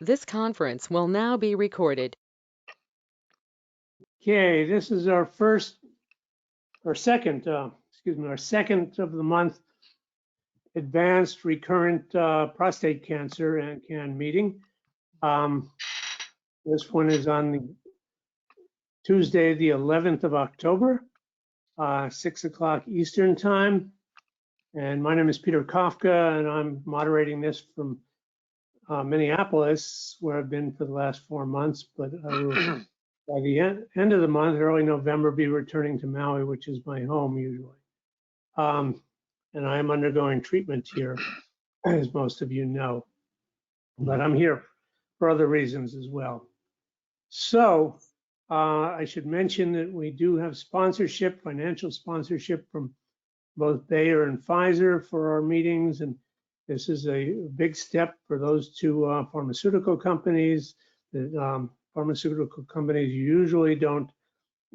This conference will now be recorded. Okay, this is our second of the month advanced recurrent prostate cancer and CAN meeting. This one is on the Tuesday, the 11th of October, 6 o'clock Eastern time. And my name is Peter Kafka, and I'm moderating this from Minneapolis, where I've been for the last 4 months, but I will, by the end of the month, early November, be returning to Maui, which is my home usually. And I am undergoing treatment here, as most of you know, but I'm here for other reasons as well. So I should mention that we do have sponsorship, financial sponsorship from both Bayer and Pfizer for our meetings, and this is a big step for those two pharmaceutical companies. The pharmaceutical companies usually don't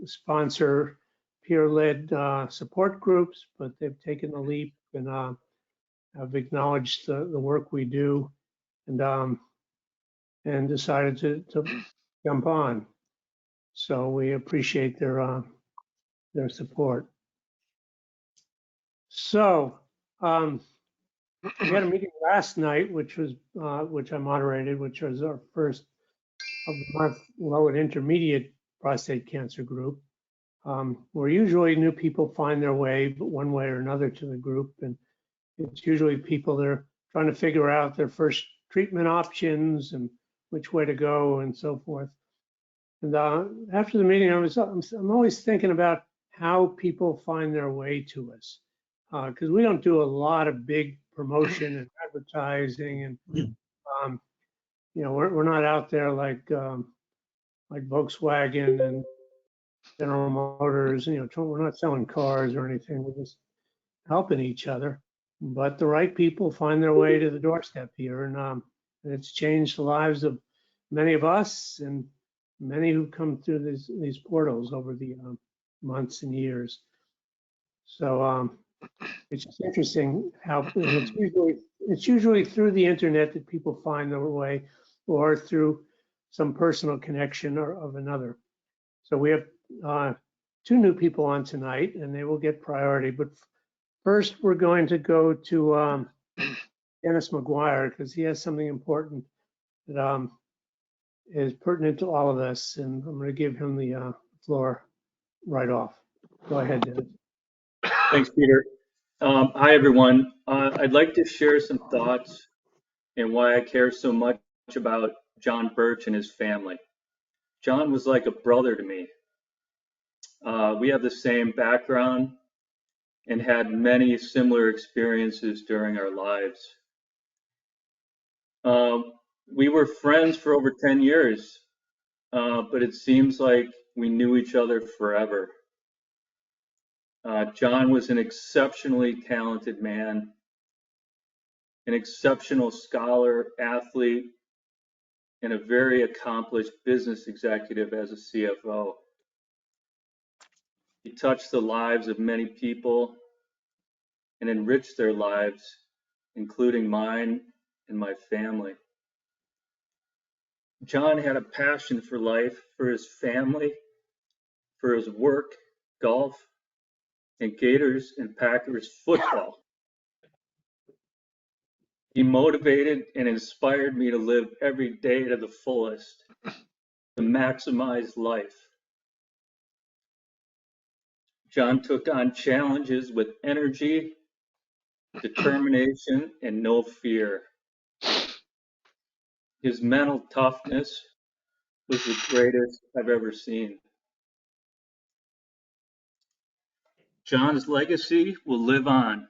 sponsor peer-led support groups, but they've taken the leap and have acknowledged the work we do and decided to jump on. So we appreciate their support. So we had a meeting last night, which I moderated, which was our first of the month low and intermediate prostate cancer group. Where usually new people find their way, but one way or another, to the group, and it's usually people that are trying to figure out their first treatment options and which way to go and so forth. And after the meeting, I'm always thinking about how people find their way to us, because we don't do a lot of big promotion and advertising, and you know, we're not out there like Volkswagen and General Motors. You know, we're not selling cars or anything. We're just helping each other. But the right people find their way to the doorstep here, and it's changed the lives of many of us and many who come through these portals over the months and years. So it's just interesting how it's usually through the internet that people find their way, or through some personal connection or of another. So we have 2 new people on tonight, and they will get priority. But first, we're going to go to Dennis McGuire, because he has something important that is pertinent to all of us, and I'm going to give him the floor right off. Go ahead, Dennis. Thanks, Peter. Hi, everyone. I'd like to share some thoughts and why I care so much about John Birch and his family. John was like a brother to me. We have the same background and had many similar experiences during our lives. We were friends for over 10 years, but it seems like we knew each other forever. John was an exceptionally talented man, an exceptional scholar, athlete, and a very accomplished business executive as a CFO. He touched the lives of many people and enriched their lives, including mine and my family. John had a passion for life, for his family, for his work, golf, and Gators and Packers football. He motivated and inspired me to live every day to the fullest, to maximize life. John took on challenges with energy, determination, and no fear. His mental toughness was the greatest I've ever seen. John's legacy will live on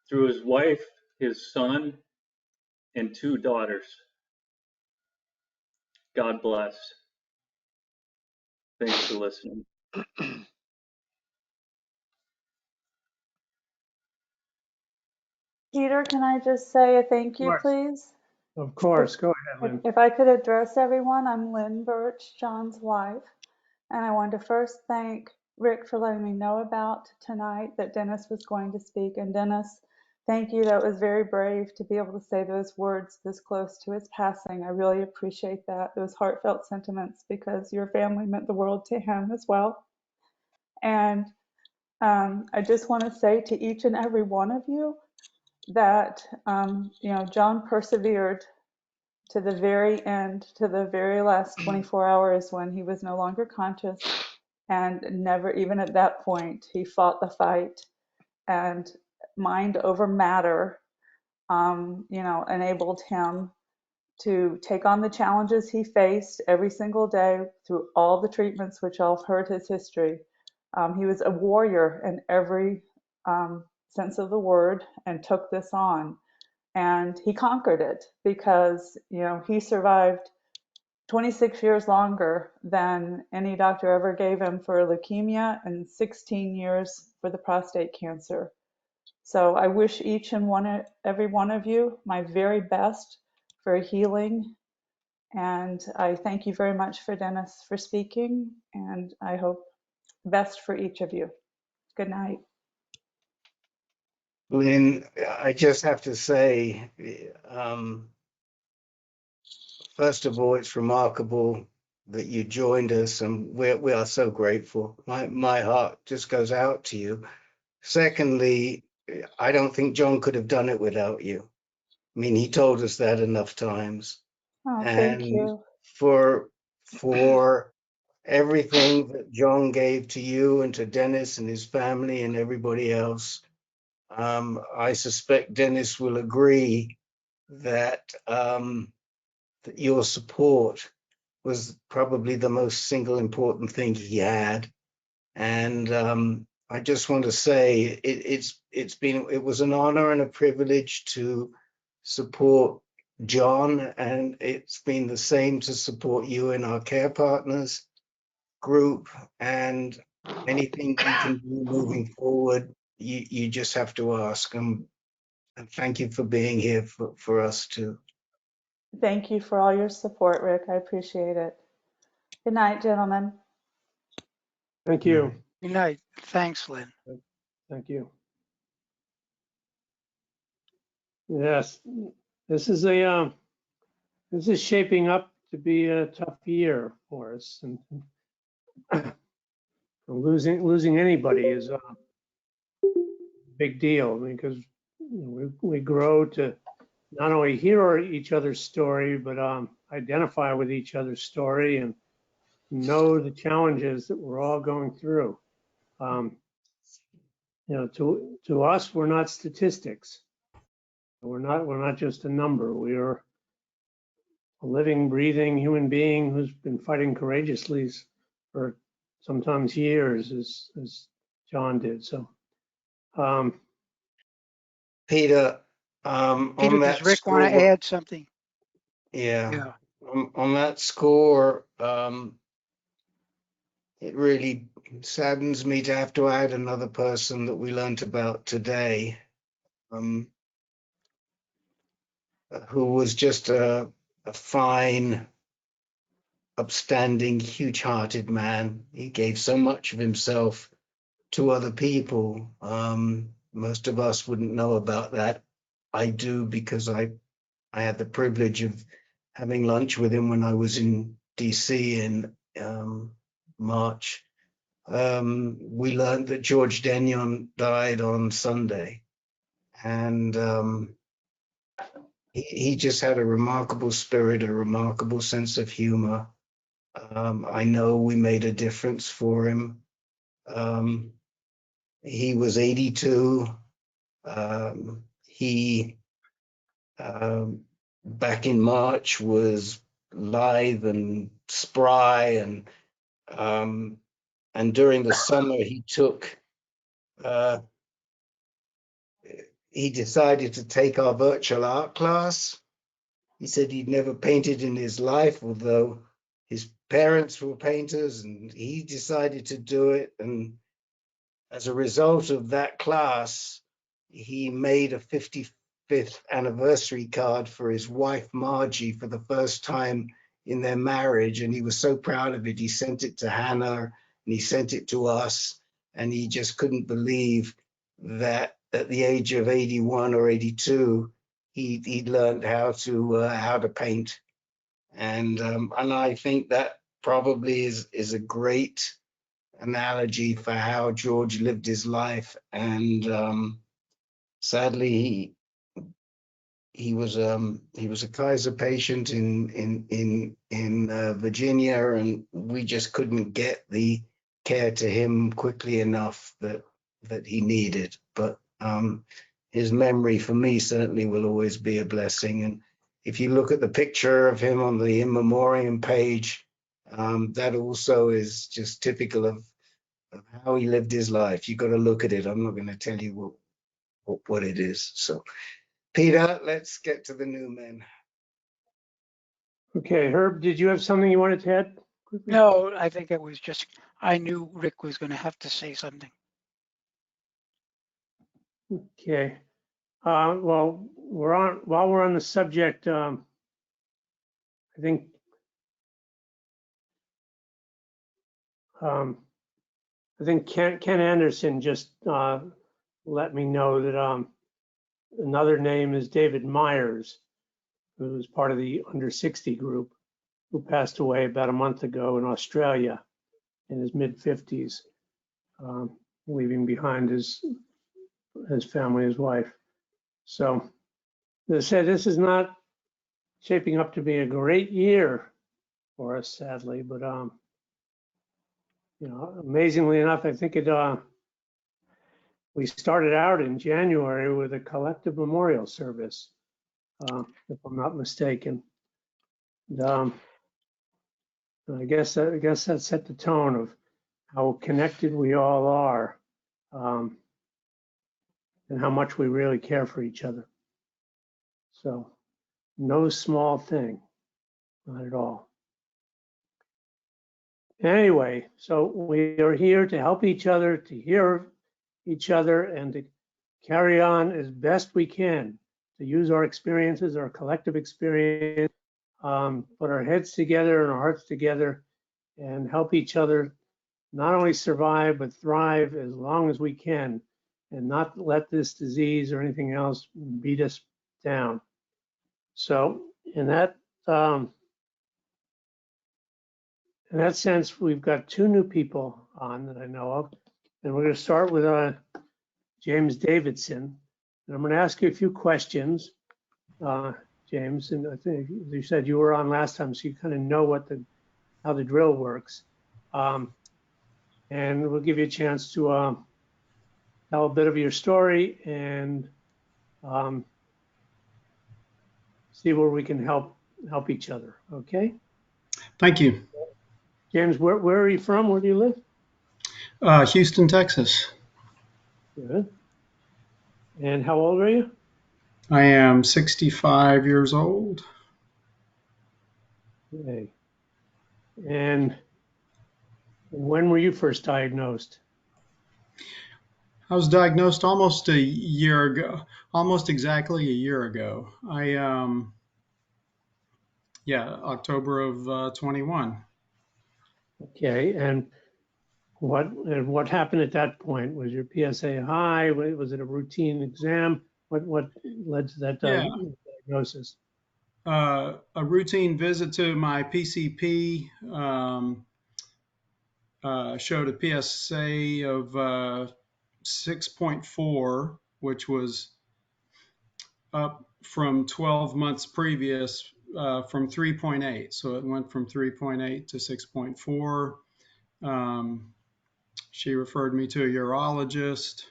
through his wife, his son, and 2 daughters. God bless. Thanks for listening. Peter, can I just say a thank you, please? Of course, go ahead, Lynn. If I could address everyone, I'm Lynn Birch, John's wife, and I wanted to first thank Rick for letting me know about tonight that Dennis was going to speak. And Dennis, Thank you. That was very brave to be able to say those words this close to his passing. I really appreciate that, those heartfelt sentiments, because your family meant the world to him as well. And I just want to say to each and every one of you that, John persevered to the very end, to the very last 24 hours when he was no longer conscious. And never, even at that point, he fought the fight, and mind over matter, enabled him to take on the challenges he faced every single day through all the treatments, which all have heard his history. He was a warrior in every sense of the word, and took this on. And he conquered it because, he survived 26 years longer than any doctor ever gave him for leukemia, and 16 years for the prostate cancer. So I wish each and every one of you my very best for healing. And I thank you very much for Dennis for speaking, and I hope the best for each of you. Good night. Lynn, I just have to say, first of all, it's remarkable that you joined us, and we are so grateful. My heart just goes out to you. Secondly, I don't think John could have done it without you. I mean, he told us that enough times. Oh, thank And you. for everything that John gave to you and to Dennis and his family and everybody else, I suspect Dennis will agree that that your support was probably the most single important thing he had. And I just want to say it was an honor and a privilege to support John, and it's been the same to support you in our Care Partners group. And anything we can do moving forward, you just have to ask. And thank you for being here for us too. Thank you for all your support, Rick. I appreciate it. Good night, gentlemen. Thank you. Good night. Thanks, Lynn. Thank you. Yes, this is shaping up to be a tough year for us, and losing anybody is a big deal, because we grow to not only hear each other's story, but identify with each other's story and know the challenges that we're all going through. To us, we're not statistics. We're not just a number. We are a living, breathing human being who's been fighting courageously for sometimes years, as John did. So, Peter, Peter, on does that Rick want to score, add something? yeah, Yeah. on that score, it really saddens me to have to add another person that we learned about today, who was just a fine, upstanding, huge-hearted man. He gave so much of himself to other people. Most of us wouldn't know about that. I do, because I had the privilege of having lunch with him when I was in DC in March. We learned that George Degnon died on Sunday, and he just had a remarkable spirit, a remarkable sense of humor. I know we made a difference for him. He was 82. He back in March was lithe and spry, and during the summer he decided to take our virtual art class. He said he'd never painted in his life, although his parents were painters, and he decided to do it. And as a result of that class, he made a 55th anniversary card for his wife, Margie, for the first time in their marriage. And he was so proud of it. He sent it to Hannah, and he sent it to us. And he just couldn't believe that at the age of 81 or 82, he'd learned how to paint. And I think that probably is a great analogy for how George lived his life. And sadly, he was a Kaiser patient in Virginia, and we just couldn't get the care to him quickly enough that he needed. But his memory for me certainly will always be a blessing. And if you look at the picture of him on the in memoriam page, that also is just typical of how he lived his life. You got to look at it. I'm not going to tell you what it is. So, Peter, let's get to the new men. Okay, Herb, did you have something you wanted to add quickly? No, I think it was just, I knew Rick was going to have to say something. Okay. Well, while we're on the subject, I think Ken Anderson just let me know that another name is David Myers, who was part of the under 60 group, who passed away about a month ago in Australia in his mid-50s, leaving behind his family, his wife. So, as I said, this is not shaping up to be a great year for us, sadly, but you know, amazingly enough, I think we started out in January with a collective memorial service, if I'm not mistaken. And, I guess that set the tone of how connected we all are, and how much we really care for each other. So, no small thing, not at all. Anyway, so we are here to help each other, to hear each other, and to carry on as best we can, to use our experiences, our collective experience, put our heads together and our hearts together, and help each other not only survive, but thrive as long as we can, and not let this disease or anything else beat us down. So in that sense, we've got two new people on that I know of, and we're going to start with James Davidson. And I'm going to ask you a few questions, James. And I think you said you were on last time, so you kind of know how the drill works. And we'll give you a chance to tell a bit of your story and see where we can help each other. Okay. Thank you. James, where are you from? Where do you live? Houston, Texas. Good. And how old are you? I am 65 years old. Okay. And when were you first diagnosed? I was diagnosed almost a year ago, almost exactly a year ago. October of 21. Okay. And what happened at that point? Was your PSA high? Was it a routine exam? What led to that diagnosis? A routine visit to my PCP showed a PSA of 6.4, which was up from 12 months previous from 3.8. So it went from 3.8 to 6.4. She referred me to a urologist,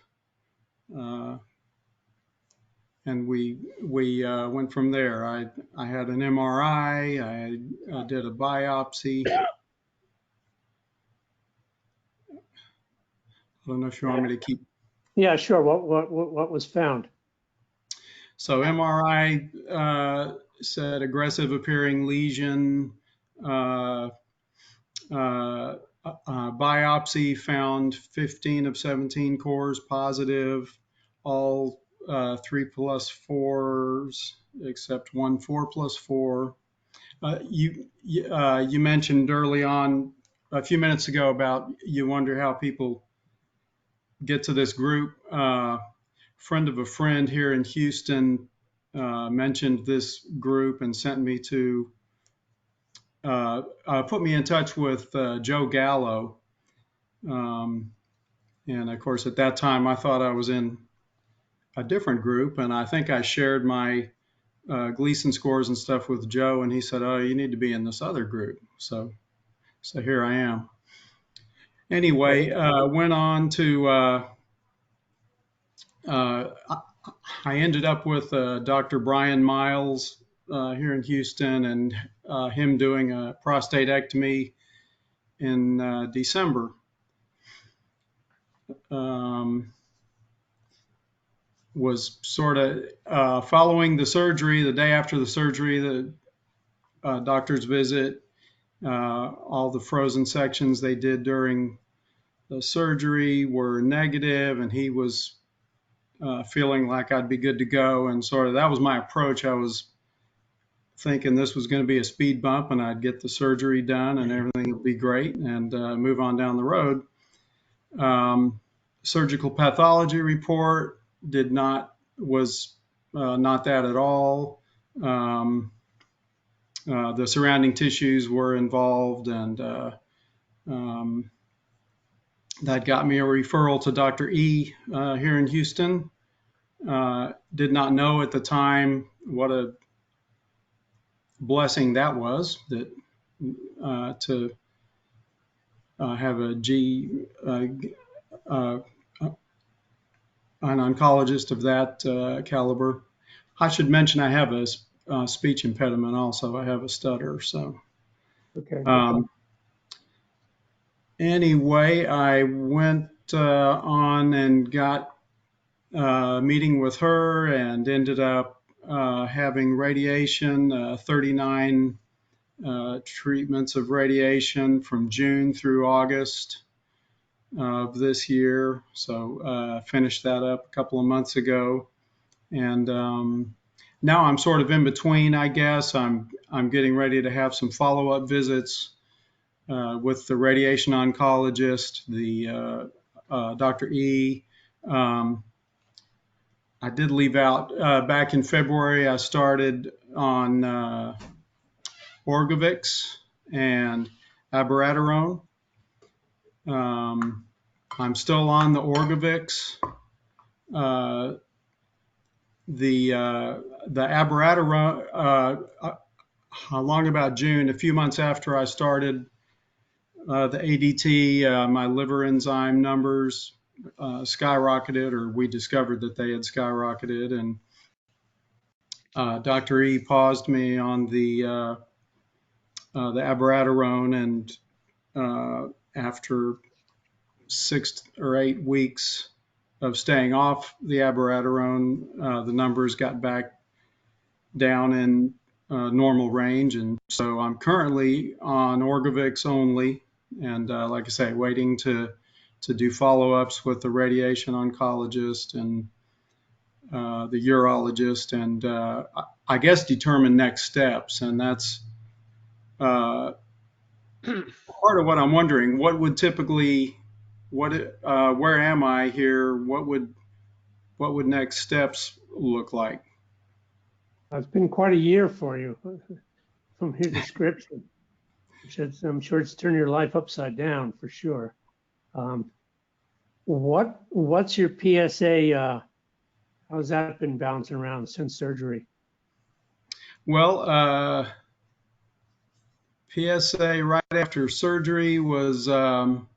and we went from there. I had an MRI. I did a biopsy. I don't know if you want me to keep. Yeah, sure. What was found? So MRI said aggressive appearing lesion. Biopsy found 15 of 17 cores positive, all 3+4s except one 4+4. You mentioned early on a few minutes ago about you wonder how people get to this group. friend of a friend here in Houston mentioned this group and sent me to put me in touch with Joe Gallo. And of course, at that time, I thought I was in a different group, and I think I shared my Gleason scores and stuff with Joe, and he said, "Oh, you need to be in this other group." So here I am. Anyway, went on to. I ended up with Dr. Brian Miles here in Houston, and him doing a prostatectomy in December. Was sort of following the surgery, the day after the surgery, the doctor's visit, all the frozen sections they did during the surgery were negative, and he was feeling like I'd be good to go. And sort of that was my approach. I was thinking this was going to be a speed bump and I'd get the surgery done and everything would be great and move on down the road. Surgical pathology report was not that at all. The surrounding tissues were involved, and that got me a referral to Dr. E here in Houston. Did not know at the time what a blessing that was, that to have an oncologist of that caliber. I should mention I have a speech impediment also. I have a stutter. So Okay. Anyway, I went on and got a meeting with her and ended up having radiation, 39 treatments of radiation from June through August of this year. So finished that up a couple of months ago. And now I'm sort of in between, I guess. I'm getting ready to have some follow-up visits with the radiation oncologist, the Dr. E. I did leave out back in February. I started on Orgovix and abiraterone. I'm still on the Orgovix. The abiraterone, along about June, a few months after I started the ADT, my liver enzyme numbers skyrocketed, or we discovered that they had skyrocketed, and Dr. E paused me on the abiraterone, and after 6 or 8 weeks of staying off the abiraterone, the numbers got back down in normal range, and so I'm currently on Orgovix only, and like I say, waiting to do follow-ups with the radiation oncologist and the urologist, and I guess determine next steps. And that's part of what I'm wondering. What would typically, where am I here? What would next steps look like? It's been quite a year for you from your description. I'm sure it's turned your life upside down for sure. What's your PSA? How's that been bouncing around since surgery? Well, PSA right after surgery was going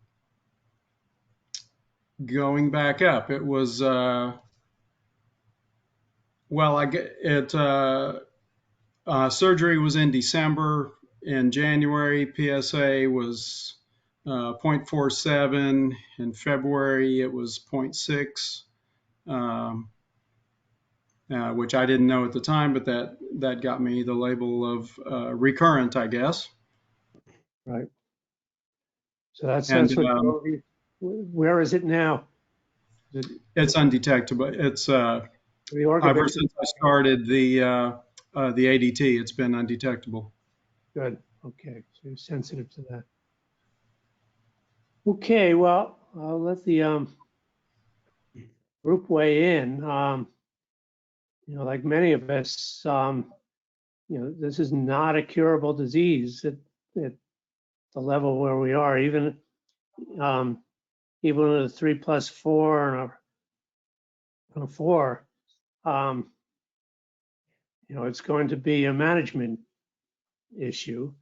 back up. It was surgery was in December. In January, PSA was 0.47. In February, it was 0.6, which I didn't know at the time, but that got me the label of recurrent, I guess. Right. So that's what. Where is it now? It's undetectable. It's ever since I started the ADT, it's been undetectable. Good. Okay. So you're sensitive to that. Okay. Well, I'll let the group weigh in. You know, like many of us, you know, this is not a curable disease at the level where we are. Even with a 3+4 and a 4, you know, it's going to be a management issue.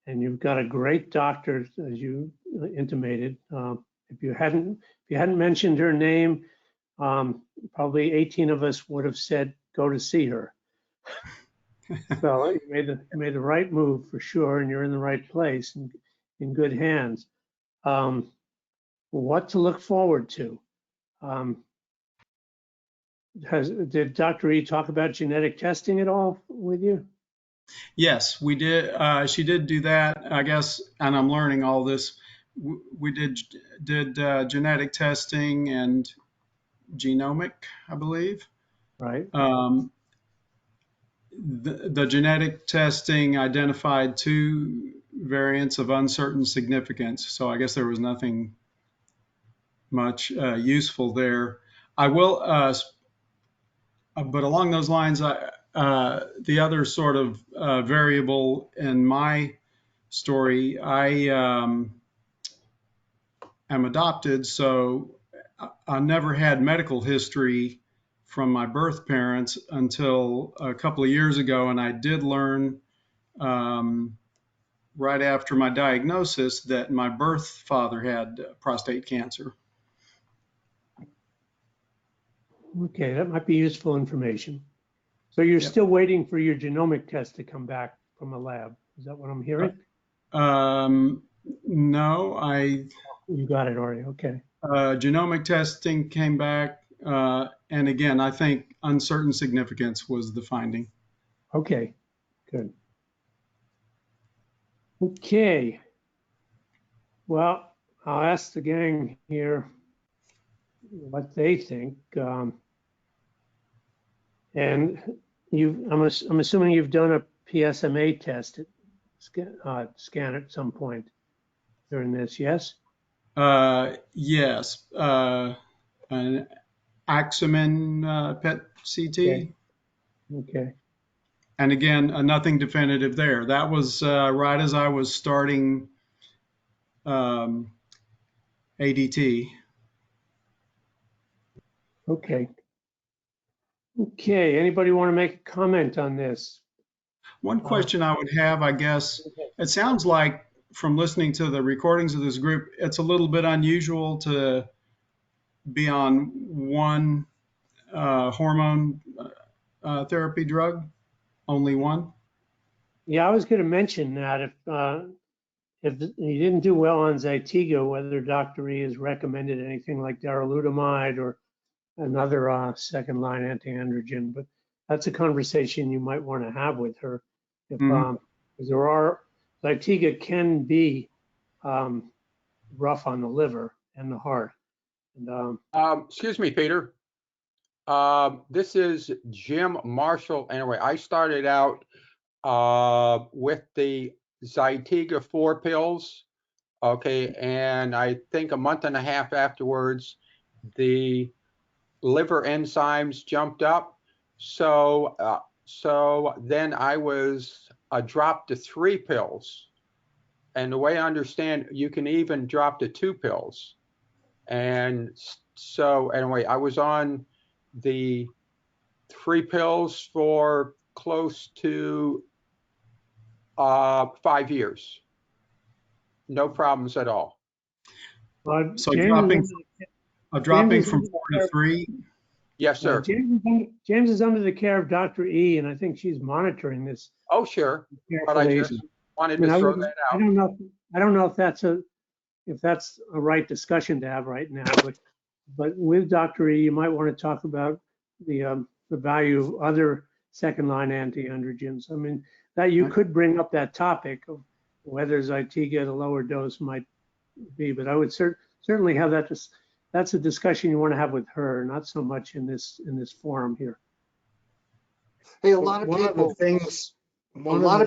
And you've got a great doctor, as you intimated. If you hadn't mentioned her name, probably 18 of us would have said, go to see her. So you made the right move for sure, and you're in the right place and in good hands. What to look forward to? Did Dr. E talk about genetic testing at all with you? Yes, we did. She did do that, I guess, and I'm learning all this. We did genetic testing and genomic, I believe. Right. The genetic testing identified 2 variants of uncertain significance, so I guess there was nothing much useful there. I will, but along those lines, the other sort of variable in my story, I am adopted, so I never had medical history from my birth parents until a couple of years ago, and I did learn right after my diagnosis that my birth father had prostate cancer. Okay, that might be useful information. So you're Yep. still waiting for your genomic test to come back from a lab. Is that what I'm hearing? No, You got it already. Okay. genomic testing came back, and again, I think uncertain significance was the finding. Okay, good. Okay. Well, I'll ask the gang here what they think. And I'm assuming you've done a PSMA test scan at some point during this, yes? Yes, an Axeman PET CT. Okay. And again, nothing definitive there. That was right as I was starting ADT. Okay. Okay. Anybody want to make a comment on this? One question I would have, I guess, it sounds like from listening to the recordings of this group, it's a little bit unusual to be on one hormone therapy drug, only one. Yeah, I was going to mention that if you didn't do well on Zytiga, whether Dr. E has recommended anything like darolutamide or another second line antiandrogen, but that's a conversation you might want to have with her. If because Zytiga can be rough on the liver and the heart. And Excuse me, Peter. This is Jim Marshall. Anyway, I started out with the Zytiga 4 pills. Okay, and I think a month and a half afterwards, the liver enzymes jumped up. So then I was dropped to 3 pills. And the way I understand, you can even drop to 2 pills. And so anyway, I was on the 3 pills for close to 5 years. No problems at all. So James dropping is from 4 to 3. Yes, sir. James is under the care of Dr. E, and I think she's monitoring this. Oh, sure. But I just wanted to throw that out. I don't know if that's a right discussion to have right now, but with Dr. E, you might want to talk about the value of other second line anti-androgens. I mean, that you could bring up that topic of whether Zytiga at a lower dose might be, but I would certainly have that. That's a discussion you want to have with her, not so much in this forum here. Hey, a lot of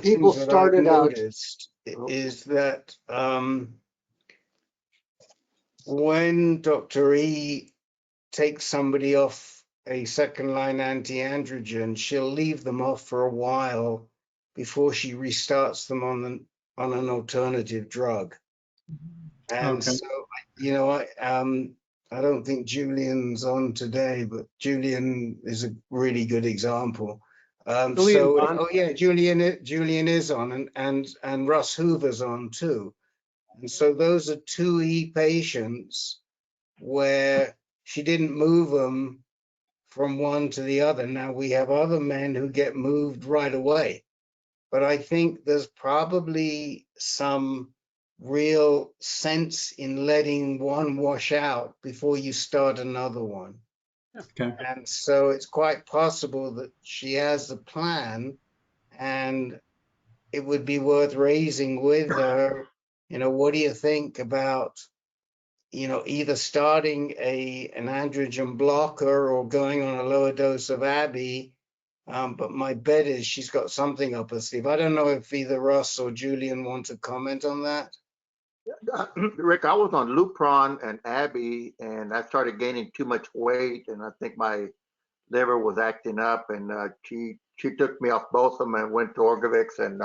people started out is that when Dr. E take somebody off a second-line anti-androgen, she'll leave them off for a while before she restarts them on an alternative drug. And Okay. so, you know, I don't think Julian's on today, but Julian is a really good example. Julian's on. Oh yeah, Julian is on, and Russ Hoover's on too. And so those are 2E patients where she didn't move them from one to the other. Now we have other men who get moved right away, but I think there's probably some real sense in letting one wash out before you start another one. Okay. And so it's quite possible that she has a plan, and it would be worth raising with her, you know, what do you think about, you know, either starting an androgen blocker or going on a lower dose of Abby. But my bet is she's got something up her sleeve. I don't know if either Russ or Julian want to comment on that. Rick, I was on Lupron and Abby, and I started gaining too much weight, and I think my liver was acting up, and she took me off both of them and went to Orgovix and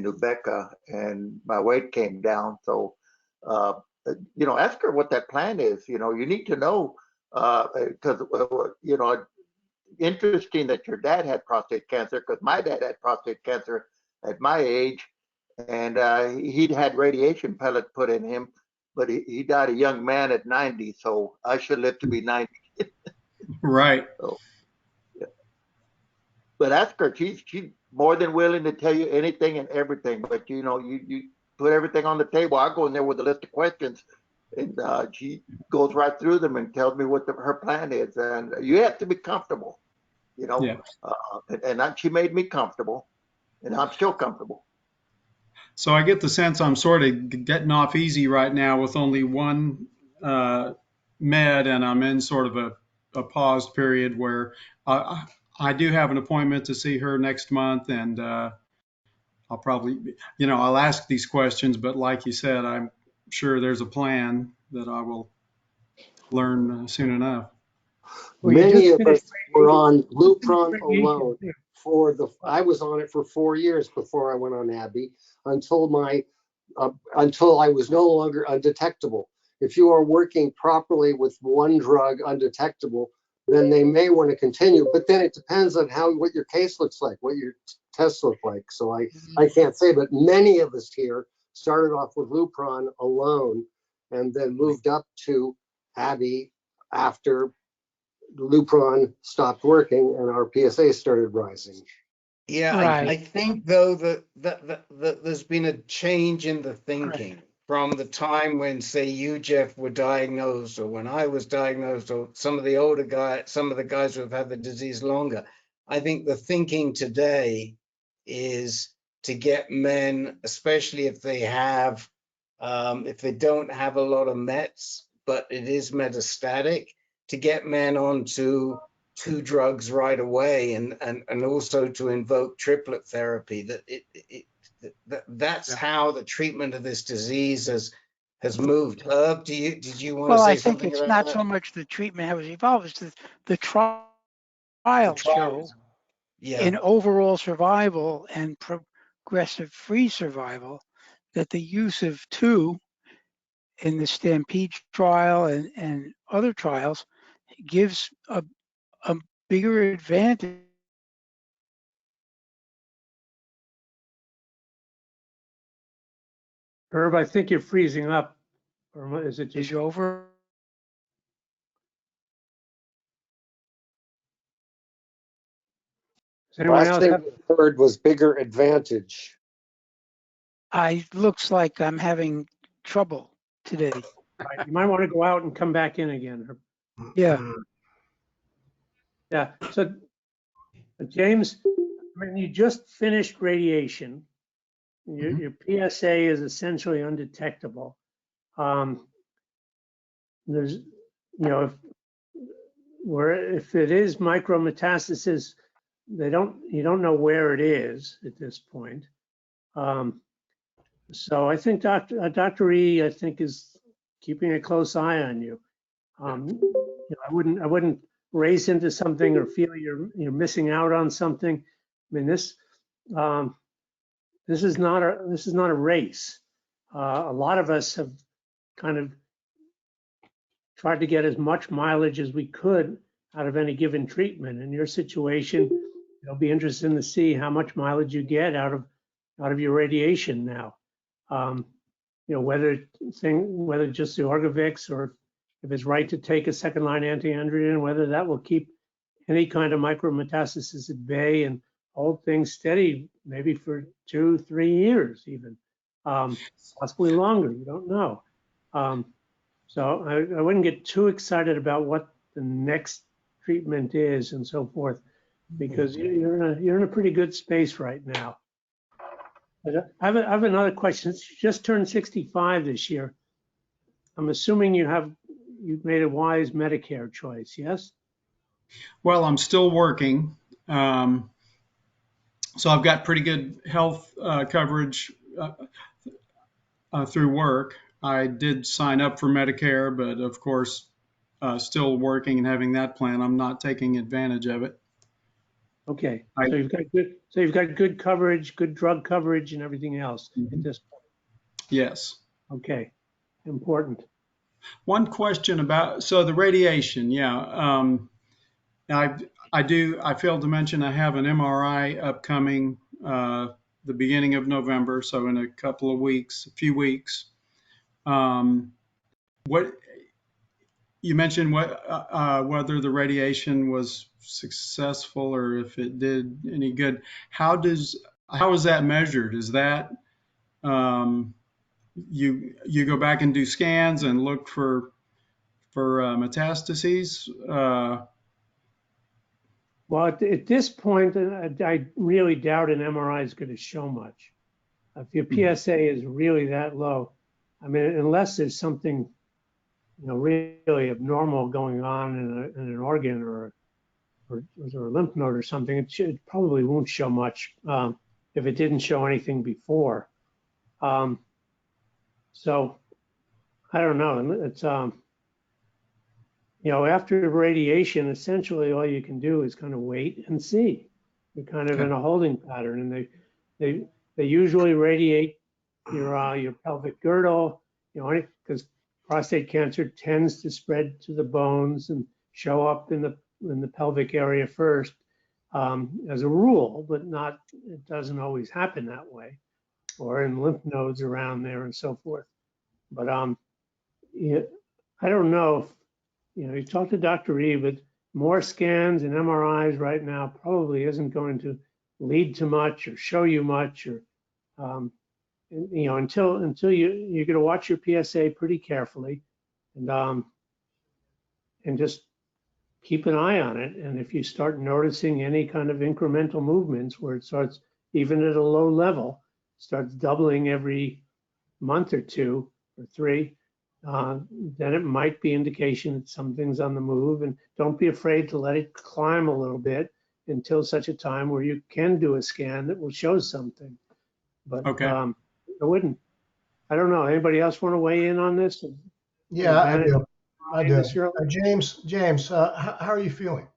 Nubeca, and my weight came down. So, you know, ask her what that plan is. You know, you need to know, because you know, interesting that your dad had prostate cancer, because my dad had prostate cancer at my age, and he'd had radiation pellet put in him, but he died a young man at 90, so I should live to be 90. Right. So, yeah. But ask her, she's more than willing to tell you anything and everything, but you know, you put everything on the table. I go in there with a list of questions, and she goes right through them and tells me what her plan is, and you have to be comfortable, you know. Yeah. And she made me comfortable, and I'm still comfortable. So I get the sense I'm sort of getting off easy right now with only one med, and I'm in sort of a paused period where I do have an appointment to see her next month, and I'll probably, you know, I'll ask these questions, but like you said, I'm sure there's a plan that I will learn soon enough. Well, you Many just of us finished were on Lupron radiation. alone I was on it for 4 years before I went on Abby until until I was no longer undetectable. If you are working properly with one drug undetectable, then they may want to continue, but then it depends on what your case looks like, what your tests look like. So I can't say, but many of us here started off with Lupron alone and then moved up to Abby after Lupron stopped working and our PSA started rising. Yeah, Right. I think though that there's been a change in the thinking from the time when, say, you, Jeff, were diagnosed, or when I was diagnosed, or some of the older guys, some of the guys who have had the disease longer. I think the thinking today is to get men, especially if they have, if they don't have a lot of mets, but it is metastatic, to get men onto 2 drugs right away, and also to invoke triplet therapy. That's how the treatment of this disease has moved. Herb, did you want to Well, say I think something it's about not that? so much the treatment how it's evolved, it's the trials show trials. Yeah. in overall survival and progressive free survival that the use of 2 in the Stampede trial and other trials gives a bigger advantage. Herb, I think you're freezing up, or is it just? Over. Does anyone Last else thing have? we heard was bigger advantage. Looks like I'm having trouble today. Right, you might want to go out and come back in again. Yeah. Yeah. So, James, when you just finished radiation, your PSA is essentially undetectable. There's, you know, if it is micrometastasis, you don't know where it is at this point. So I think Dr. E, I think, is keeping a close eye on you. I wouldn't race into something or feel you're missing out on something. I mean, this is not a race. A lot of us have kind of tried to get as much mileage as we could out of any given treatment. In your situation, it'll be interesting to see how much mileage you get out of your radiation now. Whether just the Orgovyx or if it's right to take a second-line anti-androgen, whether that will keep any kind of micrometastasis at bay and hold things steady maybe for 2-3 years even, possibly longer. You don't know. So I wouldn't get too excited about what the next treatment is and so forth, because you're in a pretty good space right now. But I have another question. You just turned 65 this year. I'm assuming you've made a wise Medicare choice, yes? Well, I'm still working. So I've got pretty good health coverage through work. I did sign up for Medicare, but of course, still working and having that plan, I'm not taking advantage of it. Okay, so you've got good coverage, good drug coverage, and everything else at this point. Yes. Okay, important. One question about the radiation. Yeah, I failed to mention I have an MRI upcoming the beginning of November, so in a few weeks. What you mentioned, whether the radiation was successful or if it did any good. How is that measured? Is that you go back and do scans and look for metastases? Well, at this point, I really doubt an MRI is going to show much. If your PSA is really that low, I mean, unless there's something, really abnormal going on in an organ or a lymph node or something, it probably won't show much if it didn't show anything before. So I don't know. It's after radiation, essentially all you can do is kind of wait and see. You're kind of in a holding pattern, and they usually radiate your pelvic girdle, because prostate cancer tends to spread to the bones and show up in the pelvic area first, as a rule, but it doesn't always happen that way, or in lymph nodes around there and so forth. But I don't know if, you talk to Dr. E, but more scans and MRIs right now probably isn't going to lead to much or show you much, or until you're going to watch your PSA pretty carefully, and just keep an eye on it. And if you start noticing any kind of incremental movements where it starts, even at a low level, starts doubling every month or 2 or 3, then it might be indication that something's on the move. And don't be afraid to let it climb a little bit until such a time where you can do a scan that will show something. But I don't know. Anybody else want to weigh in on this? Yeah, I do. James, how are you feeling?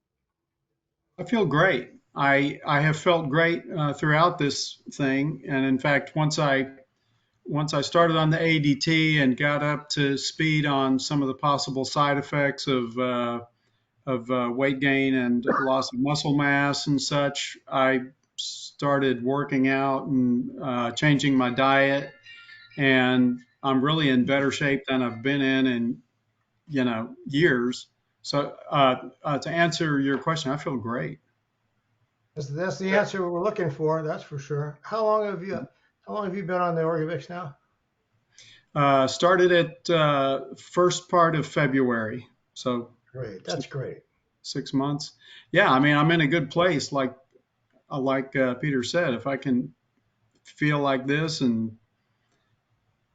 I feel great. I have felt great throughout this thing, and in fact, once I started on the ADT and got up to speed on some of the possible side effects of weight gain and loss of muscle mass and such, I started working out and changing my diet, and I'm really in better shape than I've been in years. So to answer your question, I feel great. That's the answer we're looking for. That's for sure. How long have you been on the Orgovyx now? Started at first part of February. So great. That's great. 6 months. Yeah, I mean, I'm in a good place. Like Peter said, if I can feel like this and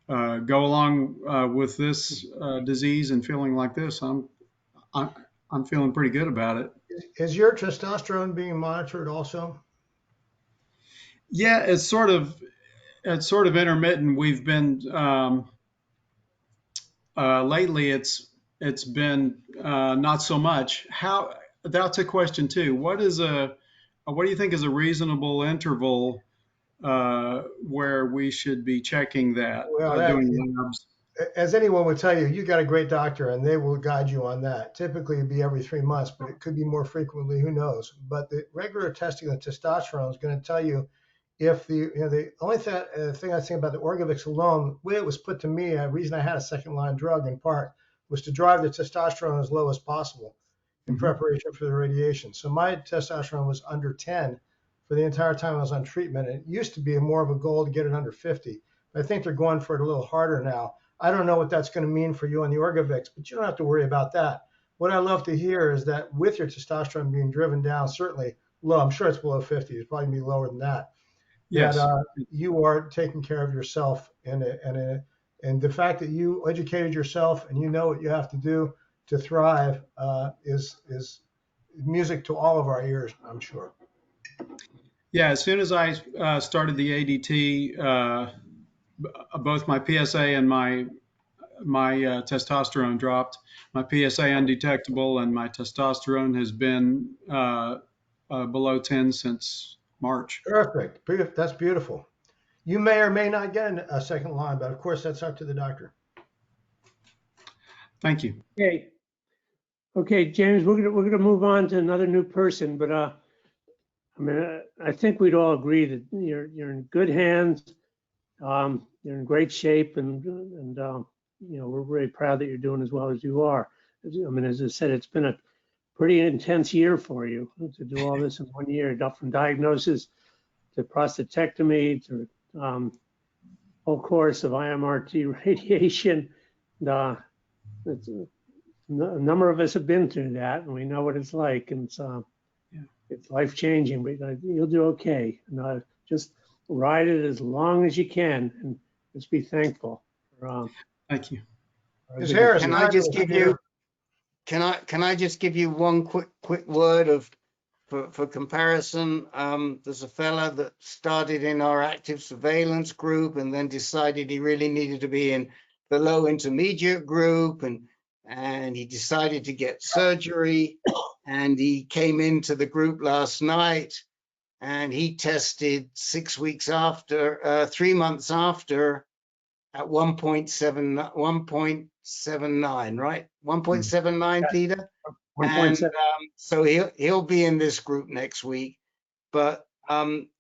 go along with this disease and feeling like this, I'm feeling pretty good about it. Is your testosterone being monitored also? Yeah, it's sort of intermittent. We've been lately. It's it's been not so much. That's a question too. What do you think is a reasonable interval where we should be checking that, Well, doing labs? as anyone would tell you, you got a great doctor and they will guide you on that. Typically it'd be every 3 months, but it could be more frequently, who knows? But the regular testing of testosterone is going to tell you if the only thing I think about the Orgovix alone, the way it was put to me, the reason I had a second line drug in part was to drive the testosterone as low as possible in preparation for the radiation. So my testosterone was under 10 for the entire time I was on treatment. It used to be more of a goal to get it under 50. But I think they're going for it a little harder now. I don't know what that's going to mean for you on the Orgovix, but you don't have to worry about that. What I love to hear is that with your testosterone being driven down, certainly low, I'm sure it's below 50, it's probably be lower than that. Yes. That you are taking care of yourself, and the fact that you educated yourself and you know what you have to do to thrive is music to all of our ears, I'm sure. Yeah, as soon as I started the ADT, both my PSA and my testosterone dropped. My PSA undetectable and my testosterone has been below 10 since March. Perfect. That's beautiful. You may or may not get a second line, but of course that's up to the doctor. Thank you. Okay, James, we're gonna move on to another new person, but I mean, I think we'd all agree that you're in good hands. You're in great shape, and you know, we're very proud that you're doing as well as you are. I mean, as I said, it's been a pretty intense year for you to do all this in 1 year, from diagnosis to prostatectomy to whole course of IMRT radiation. A number of us have been through that, and we know what it's like, and it's life changing. But you'll do okay. And just ride it as long as you can, and just be thankful. Thank you. Can I just give you? Can I just give you one quick word for comparison? There's a fella that started in our active surveillance group and then decided he really needed to be in the low intermediate group, and he decided to get surgery, and he came into the group last night, and he tested 3 months after at 1.79, right? 1.79, Peter? 1.7. So he'll be in this group next week, but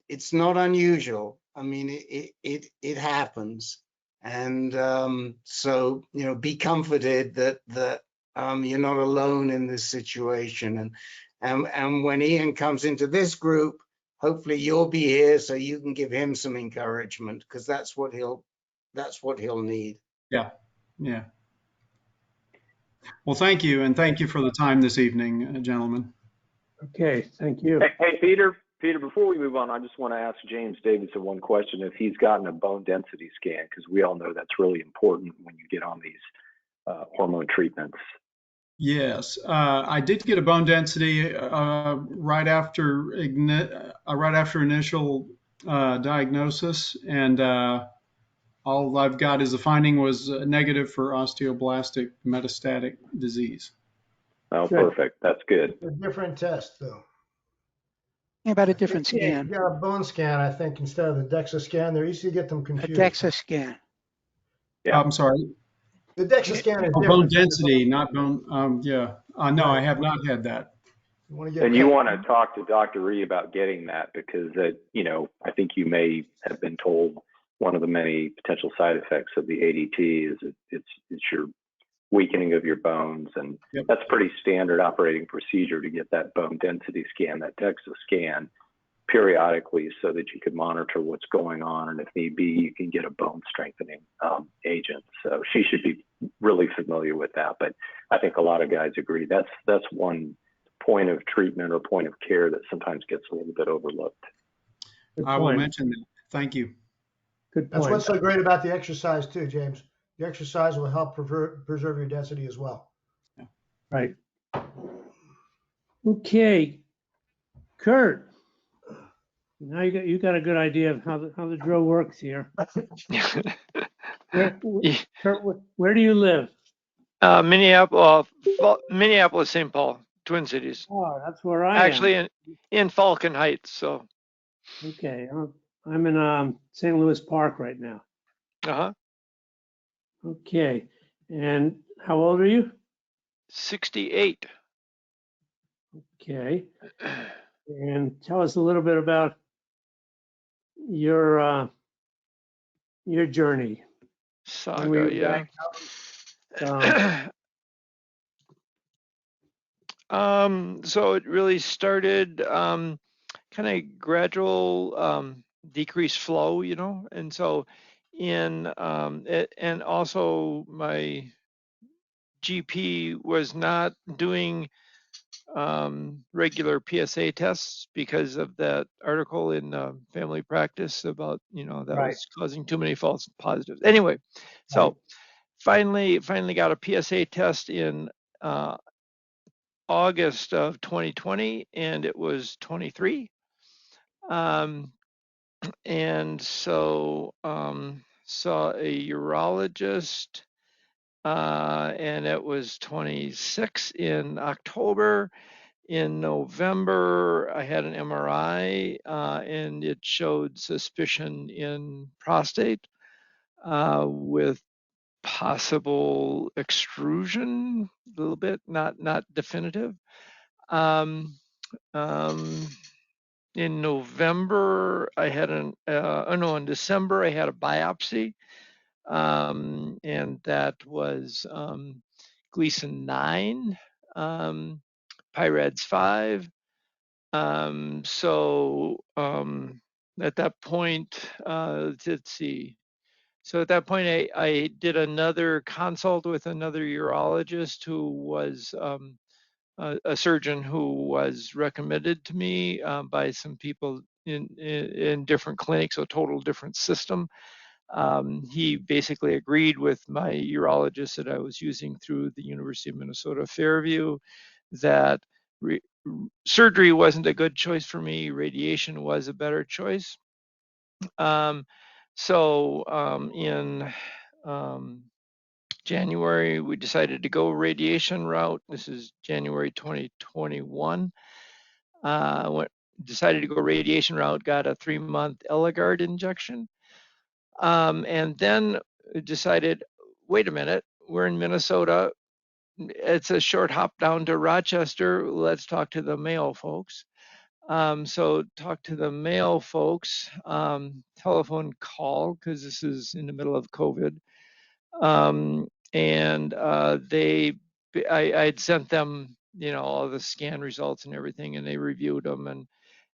it's not unusual. I mean, it happens. And so, you know, be comforted that you're not alone in this situation. And when Ian comes into this group, hopefully you'll be here so you can give him some encouragement, because that's what he'll need. Yeah. Well, thank you, and thank you for the time this evening, gentlemen. Okay, thank you. Hey, Peter, before we move on, I just want to ask James Davidson one question. If he's gotten a bone density scan, because we all know that's really important when you get on these hormone treatments. Yes, I did get a bone density right after initial diagnosis, and all I've got is the finding was negative for osteoblastic metastatic disease. Oh, good. Perfect. That's good. A different test, though. Yeah, about a different scan. You got a bone scan, I think, instead of the DEXA scan. They're easy to get them confused. A DEXA scan. Yeah. I'm sorry. The DEXA scan is bone density, not bone. No, right. I have not had that. You want to talk to Dr. Ree about getting that, because you know, I think you may have been told one of the many potential side effects of the ADT is it's your weakening of your bones, and that's pretty standard operating procedure to get that bone density scan, that DEXA scan, periodically, so that you can monitor what's going on, and if need be, you can get a bone strengthening agent. So she should be really familiar with that. But I think a lot of guys agree that's one point of treatment or point of care that sometimes gets a little bit overlooked. I will mention that. Thank you. Good point. That's what's so great about the exercise too, James. The exercise will help preserve your density as well. Yeah. Right. Okay, Kurt. Now you got a good idea of how the drill works here. Kurt, where do you live? Minneapolis, St. Paul, Twin Cities. Oh, that's where I am. Actually, in Falcon Heights. So, Okay, I'm in St. Louis Park right now. uh-huh. Okay, and how old are you? 68. Okay, and tell us a little bit about your journey. When were Saga, you yeah. diagnosed? So it really started kind of gradual decreased flow, you know, and so and also my GP was not doing regular PSA tests because of that article in Family Practice about, you know, that Right. was causing too many false positives. Anyway, so finally got a PSA test in August of 2020, and it was 23. And so saw a urologist, and it was 26 in October. In November, I had an MRI, and it showed suspicion in prostate with possible extrusion, a little bit, not definitive. In November, I had in December, I had a biopsy, and that was Gleason 9, PIRADS 5. At that point, let's see. So at that point, I did another consult with another urologist who was a surgeon who was recommended to me by some people in different clinics, so total different system. He basically agreed with my urologist that I was using through the University of Minnesota Fairview that surgery wasn't a good choice for me. Radiation was a better choice. In January, we decided to go radiation route. This is January 2021. Decided to go radiation route, got a 3-month Eligard injection. And then decided, wait a minute, we're in Minnesota. It's a short hop down to Rochester. Let's talk to the Mayo folks. So talk to the Mayo folks, telephone call, because this is in the middle of COVID. I'd sent them, you know, all the scan results and everything, and they reviewed them,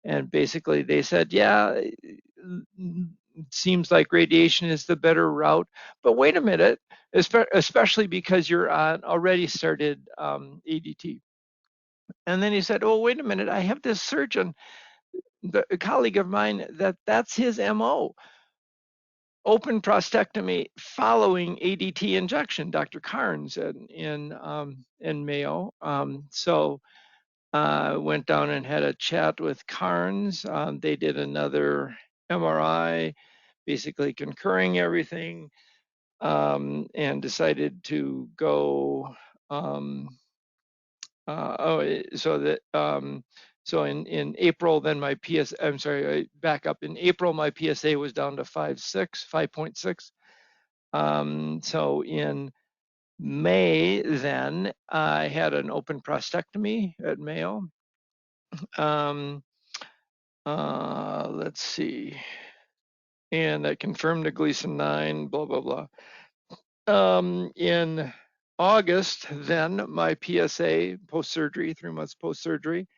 and basically they said, yeah, it seems like radiation is the better route, but wait a minute, especially because you're on already started ADT. And then he said, oh, wait a minute, I have this surgeon, a colleague of mine, that's his MO. Open prostatectomy following ADT injection, Dr. Carnes in Mayo. Went down and had a chat with Carnes. They did another MRI, basically concurring everything, and decided to go. In April, then my I'm sorry, I back up. In April, my PSA was down to 5.6. So in May, then I had an open prostatectomy at Mayo. Let's see, and I confirmed the Gleason 9, blah blah blah. In August, then my PSA post-surgery, 3 months post-surgery,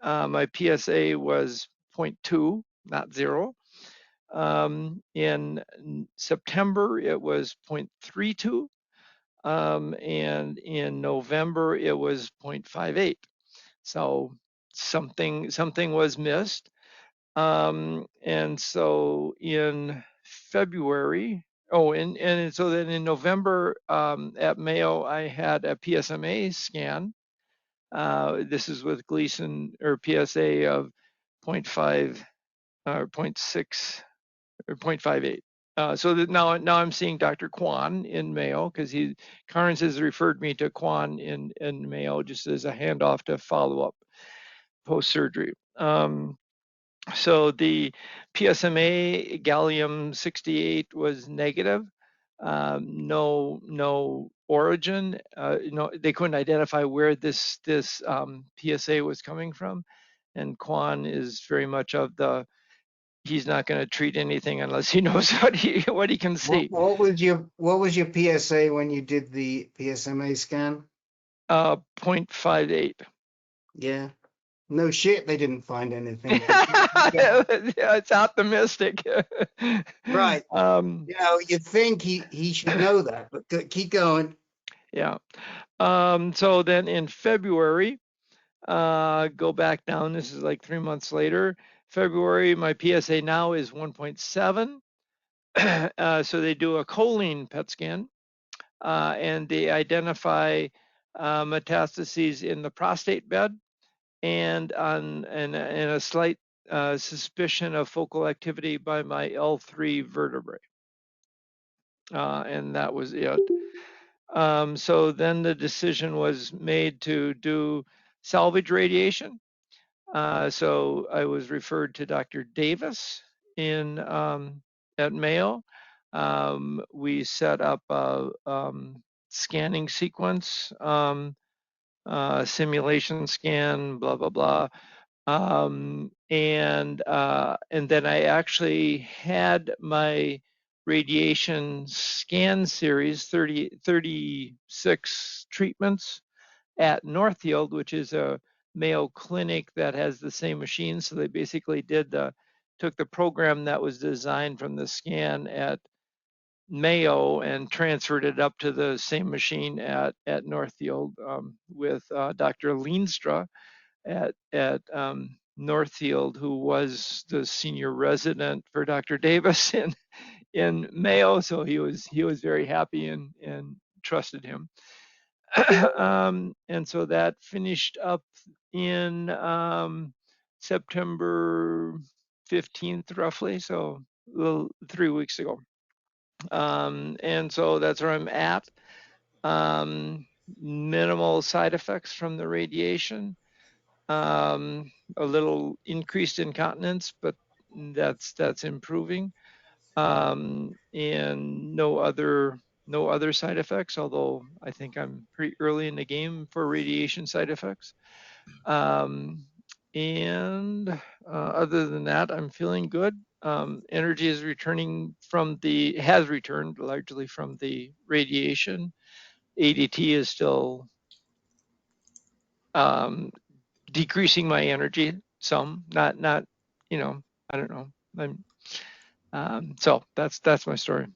my PSA was 0.2, not 0. In September, it was 0.32. And in November, it was 0.58. So something was missed. And so in February, and so then in November at Mayo, I had a PSMA scan. This is with Gleason or PSA of 0.5 or 0.6 or 0.58. So that now I'm seeing Dr. Kwan in Mayo because Carnes has referred me to Kwan in Mayo just as a handoff to follow up post surgery. So the PSMA gallium 68 was negative. No origin. They couldn't identify where this PSA was coming from. And Kwan is very much of the he's not going to treat anything unless he knows what he can see. What was your PSA when you did the PSMA scan? 0.58. Yeah. No shit, they didn't find anything. Yeah, it's optimistic. Right. You'd think he should know that, but keep going. Yeah. So then in February, go back down. This is like 3 months later. February, my PSA now is 1.7. So they do a choline PET scan, and they identify metastases in the prostate bed and a slight suspicion of focal activity by my L3 vertebrae. And that was it. So then the decision was made to do salvage radiation. So I was referred to Dr. Davis at Mayo. We set up a scanning sequence, simulation scan, blah, blah, blah. And then I actually had my radiation scan series, 36 treatments at Northfield, which is a Mayo clinic that has the same machine. So they basically took the program that was designed from the scan at Mayo and transferred it up to the same machine at Northfield with Dr. Leenstra at Northfield, who was the senior resident for Dr. Davis in Mayo. So he was very happy and trusted him. And so that finished up in September 15th, roughly, so a little 3 weeks ago. And so that's where I'm at. Minimal side effects from the radiation. A little increased incontinence, but that's improving. And no other side effects, although I think I'm pretty early in the game for radiation side effects. And other than that, I'm feeling good. Energy is has returned largely from the radiation. ADT is still decreasing my energy some, not I don't know. So that's my story.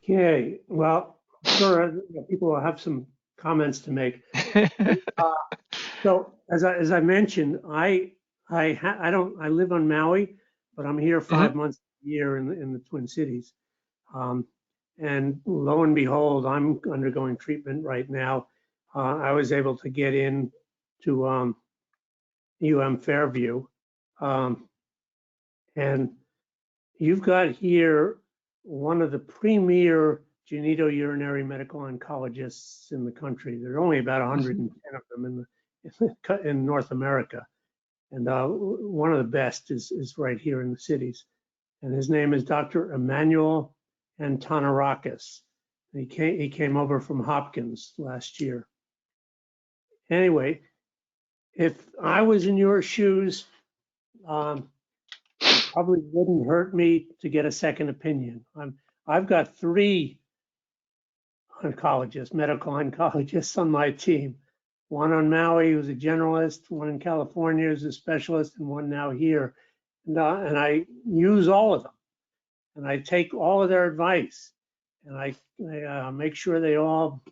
Okay, well, sure, people will have some comments to make. So as I mentioned, I live on Maui, but I'm here 5 months a year in the Twin Cities. And lo and behold, I'm undergoing treatment right now. I was able to get in to Fairview. And you've got here one of the premier genitourinary medical oncologists in the country. There are only about 110 of them in North America. And one of the best is right here in the cities. And his name is Dr. Emmanuel Antonarakis. He came over from Hopkins last year. Anyway, if I was in your shoes, it probably wouldn't hurt me to get a second opinion. I've got 3 oncologists, medical oncologists on my team. One on Maui who's a generalist, one in California who's a specialist, and one now here. And I use all of them. And I take all of their advice. And I make sure they all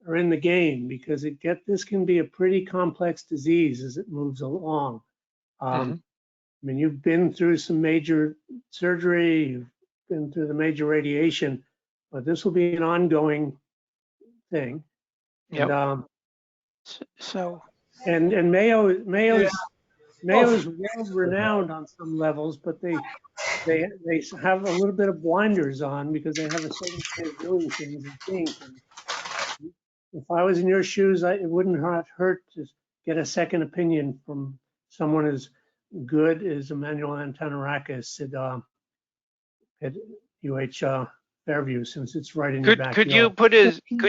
are in the game, because this can be a pretty complex disease as it moves along. I mean, you've been through some major surgery, you've been through the major radiation, but this will be an ongoing thing. Yep. And Mayo's Mayo's world renowned on some levels, but they have a little bit of blinders on because they have a certain way of doing things and seeing things. If I was in your shoes, it wouldn't hurt to get a second opinion from someone as good as Emmanuel Antonarakis at Fairview, since it's right in your backyard. Could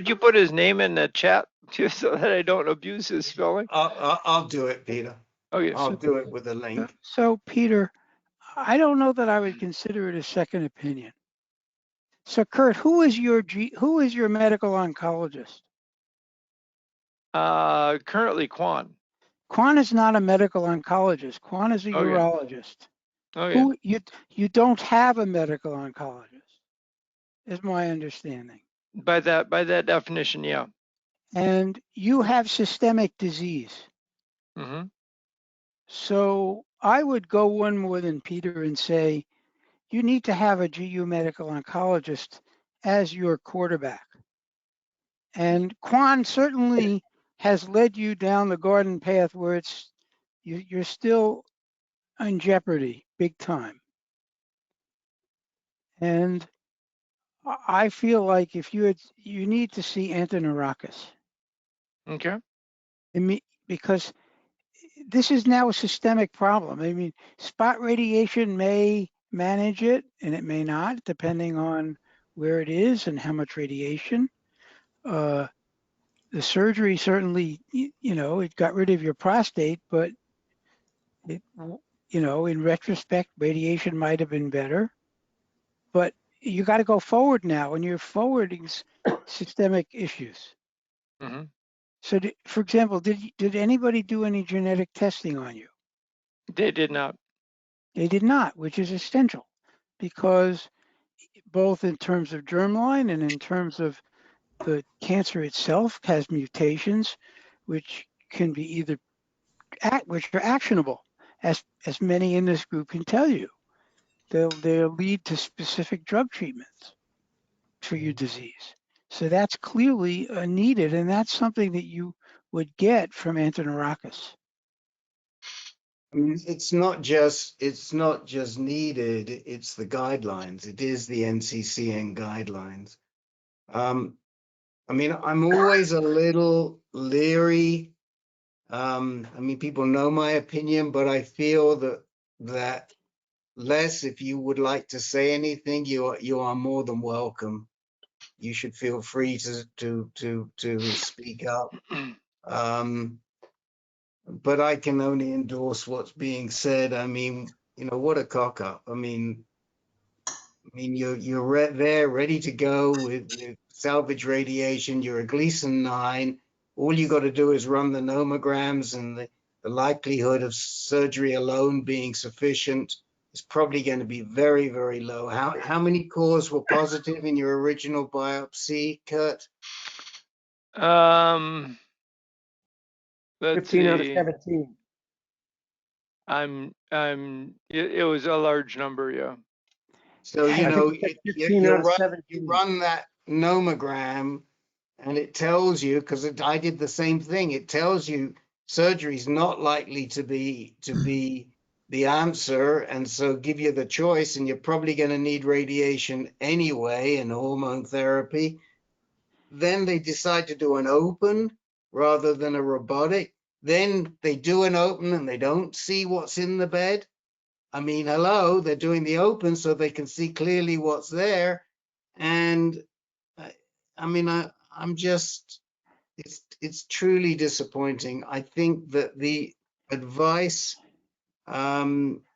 you put his name in the chat just so that I don't abuse his spelling? I'll do it, Peter. Okay. I'll do it with a link. So Peter, I don't know that I would consider it a second opinion. So Kurt, who is your medical oncologist? Currently Quan. Quan is not a medical oncologist. Quan is a Okay. urologist. Okay. Who you don't have a medical oncologist, is my understanding. By that definition, yeah. And you have systemic disease. Mm-hmm. So I would go one more than Peter and say, you need to have a GU medical oncologist as your quarterback. And Quan certainly has led you down the garden path where you're still in jeopardy, big time. And I feel like if you need to see Antonarakis. Okay. Because this is now a systemic problem. I mean, spot radiation may manage it and it may not, depending on where it is and how much radiation. The surgery certainly, it got rid of your prostate, but in retrospect, radiation might have been better. But you got to go forward now, and you're forwarding systemic issues. Mm-hmm. So, for example, did anybody do any genetic testing on you? They did not. They did not, which is essential, because both in terms of germline and in terms of the cancer itself has mutations, which can be which are actionable, as many in this group can tell you. They'll lead to specific drug treatments for your disease. So that's clearly needed, and that's something that you would get from Antonarakis. I mean, it's not just needed, it's the guidelines. It is the NCCN guidelines. I mean, I'm always a little leery. I mean, people know my opinion, but I feel that Les, if you would like to say anything, you are more than welcome. You should feel free to speak up. But I can only endorse what's being said. I mean, what a cock up. I mean, you're there ready to go with salvage radiation. You're a Gleason 9. All you got to do is run the nomograms, and the likelihood of surgery alone being sufficient is probably going to be very, very low. How many cores were positive in your original biopsy, Kurt? Let's 15 out of see. 17. It was a large number, yeah. So, you run that nomogram, and it tells you, because I did the same thing, it tells you surgery is not likely to be the answer, and so give you the choice, and you're probably going to need radiation anyway and hormone therapy. Then they decide to do an open rather than a robotic. Then they do an open and they don't see what's in the bed. I mean, hello, they're doing the open so they can see clearly what's there. And I mean, I'm just, it's truly disappointing. I think that the advice, I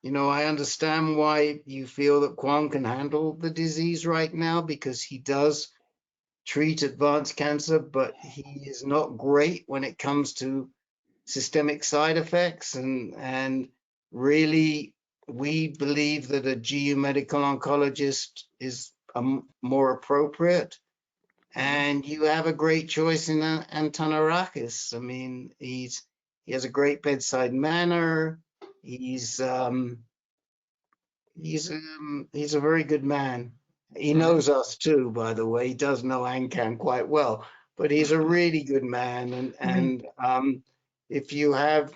understand why you feel that Quan can handle the disease right now, because he does treat advanced cancer, but he is not great when it comes to systemic side effects. And really, we believe that a GU medical oncologist is more appropriate. And you have a great choice in Antonarakis. I mean, he has a great bedside manner. He's a very good man. He knows us too, by the way. He does know ANCAN quite well, but he's a really good man. And if you have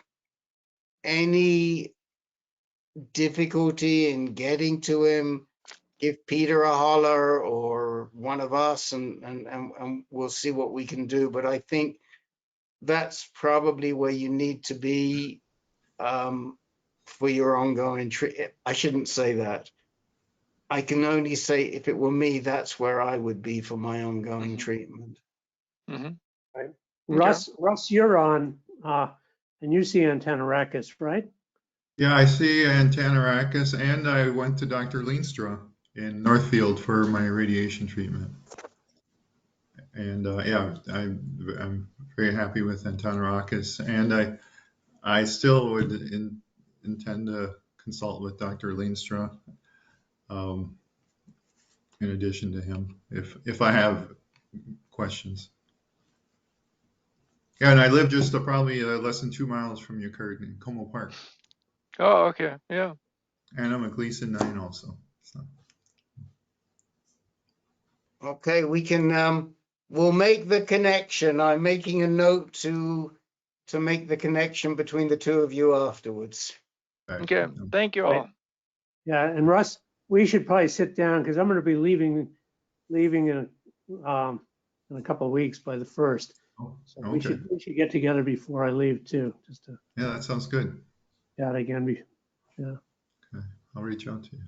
any difficulty in getting to him, give Peter a holler or one of us, and we'll see what we can do. But I think that's probably where you need to be for your ongoing treatment. I shouldn't say that. I can only say if it were me, that's where I would be for my ongoing treatment. Mm-hmm. Right. Russ, you're on, and you see Antonarakis, right? Yeah, I see Antonarakis, and I went to Dr. Leenstra in Northfield for my radiation treatment. And yeah, I'm very happy with Antonarakis, and I still would intend to consult with Dr. Leenstra in addition to him if I have questions. Yeah, and I live just probably less than 2 miles from your Kurt in Como Park. Oh, okay. Yeah. And I'm a Gleason 9 also. So. Okay, we can, we'll make the connection. I'm making a note to make the connection between the two of you afterwards. Okay. Thank you all. Yeah, and Russ, we should probably sit down because I'm going to be leaving in a couple of weeks by the 1st. Oh, so okay. we should get together before I leave too, just to. Yeah, that sounds good. Chat again. Yeah. Okay, I'll reach out to you.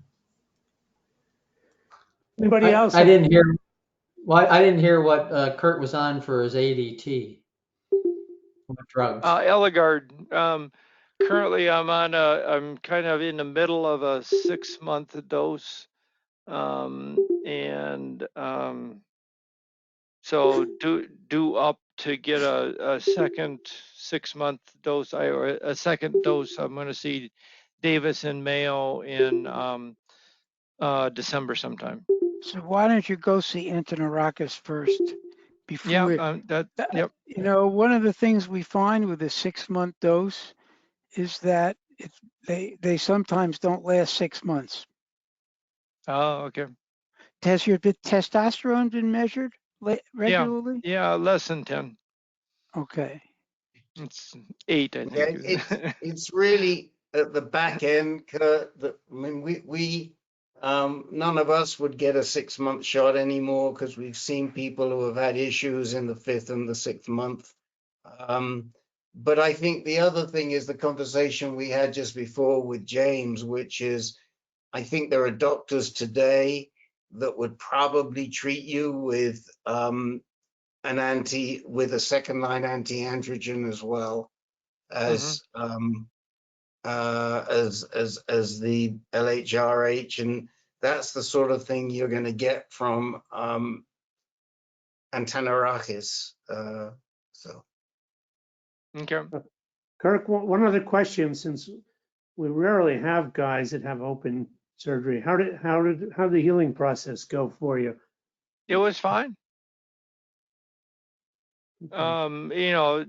Anybody else? I didn't hear. Well, I didn't hear what Kurt was on for his ADT. What drugs? Eligard. Currently, I'm kind of in the middle of a 6-month dose, and so due up to get a second 6-month dose, or a second dose. I'm going to see Davidson Mayo in December sometime. So why don't you go see Antonarakis first before? Yeah, yep. You know, one of the things we find with a 6-month dose is that they sometimes don't last 6 months. Oh, okay. Has your testosterone been measured regularly? Yeah, less than 10. Okay. It's 8, I think. Yeah, it's really at the back end, Kurt. I mean, we none of us would get a 6-month shot anymore because we've seen people who have had issues in the 5th and the 6th month. But I think the other thing is the conversation we had just before with James, which is I think there are doctors today that would probably treat you with with a second-line anti-androgen as well as as the LHRH, and that's the sort of thing you're going to get from Antonarakis. So. Okay. Kirk, one other question, since we rarely have guys that have open surgery. How did the healing process go for you? It was fine. Okay. You know,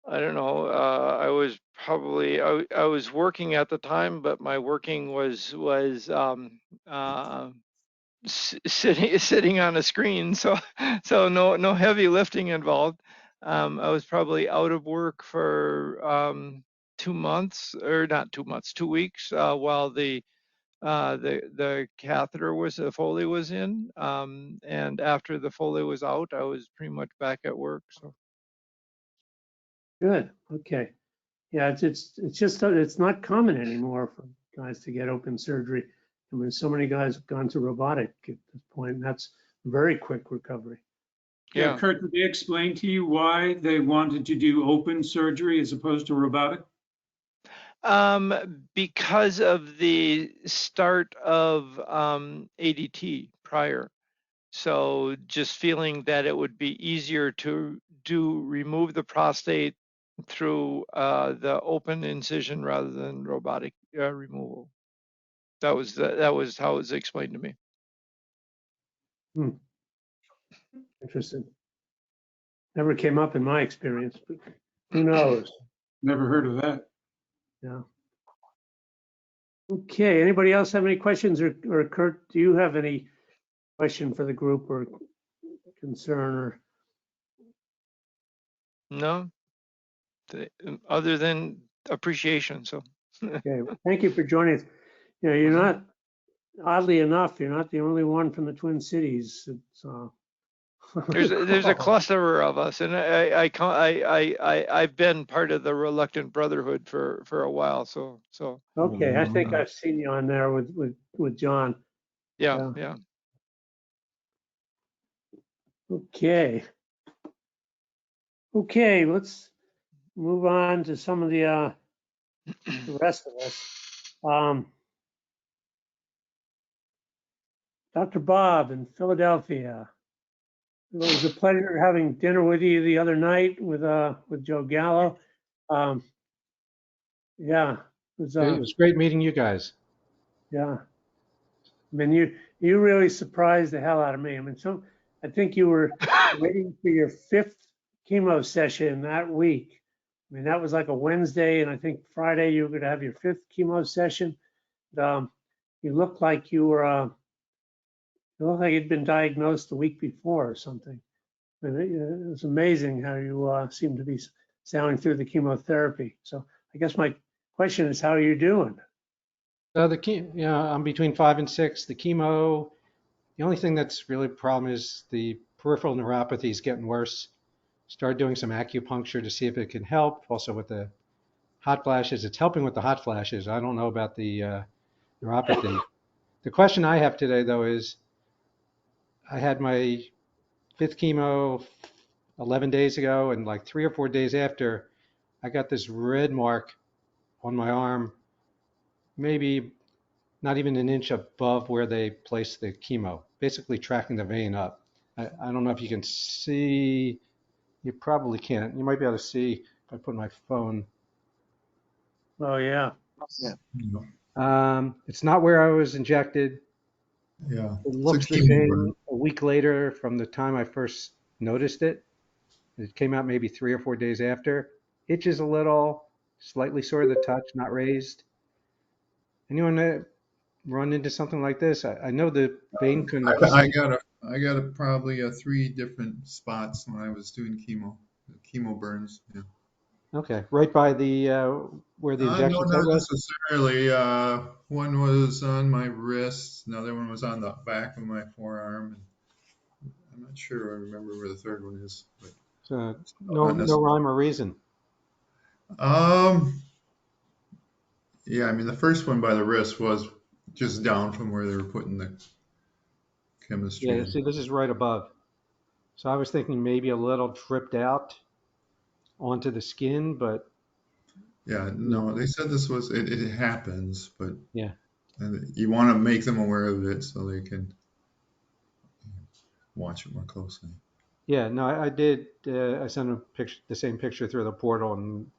I don't know. I was probably I was working at the time, but my working was sitting on a screen, so no heavy lifting involved. I was probably out of work for 2 months, or not 2 months, 2 weeks, while the catheter the Foley was in, and after the Foley was out, I was pretty much back at work. So Good. Okay. Yeah, it's just it's not common anymore for guys to get open surgery. I mean, so many guys have gone to robotic at this point, and that's very quick recovery. Yeah, Kurt, did they explain to you why they wanted to do open surgery as opposed to robotic? Because of the start of ADT prior. So just feeling that it would be easier to remove the prostate through the open incision rather than robotic removal. That was how it was explained to me. Interesting. Never came up in my experience, but who knows? Never heard of that. Yeah. Okay. Anybody else have any questions, or Kurt, do you have any question for the group or concern? Or No. other than appreciation. So Okay, well, thank you for joining us. You know, you're not, oddly enough, you're not the only one from the Twin Cities. It's, there's a cluster of us, and I've been part of the Reluctant Brotherhood for a while. So Okay, I think I've seen you on there with John. yeah. Okay, let's move on to some of the rest of us. Dr. Bob in Philadelphia. It was a pleasure having dinner with you the other night with Joe Gallo. Yeah, it was great meeting you guys. Yeah, I mean, you really surprised the hell out of me. I mean, I think you were waiting for your 5th chemo session that week. I mean, that was like a Wednesday, and I think Friday you were going to have your 5th chemo session. You looked like you looked like you'd been diagnosed the week before or something. And it was amazing how you seem to be sailing through the chemotherapy. So I guess my question is, how are you doing? I'm between 5 and 6. The chemo, the only thing that's really a problem is the peripheral neuropathy is getting worse. Started doing some acupuncture to see if it can help. Also with the hot flashes, it's helping with the hot flashes. I don't know about the neuropathy. The question I have today, though, is I had my 5th chemo 11 days ago, and like 3 or 4 days after, I got this red mark on my arm, maybe not even an inch above where they placed the chemo, basically tracking the vein up. I don't know if you can see. You probably can't. You might be able to see if I put my phone. Oh, yeah. It's not where I was injected. Yeah. It looks the same a week later from the time I first noticed it. It came out maybe 3 or 4 days after. Itches a little, slightly sore to the touch, not raised. Anyone run into something like this? I know the vein couldn't. I got probably 3 different spots when I was doing chemo burns. Yeah. Okay, right by the where the injection no, site not was? necessarily. One was on my wrist. Another one was on the back of my forearm. I'm not sure. I remember where the third one is. But So no rhyme or reason. Yeah, I mean the first one by the wrist was just down from where they were putting the chemistry. Yeah, see, this is right above. So I was thinking maybe a little dripped out onto the skin, but yeah, no, they said this was it happens, but yeah, you want to make them aware of it so they can watch it more closely. Yeah, no, I did. I sent a picture, the same picture through the portal, and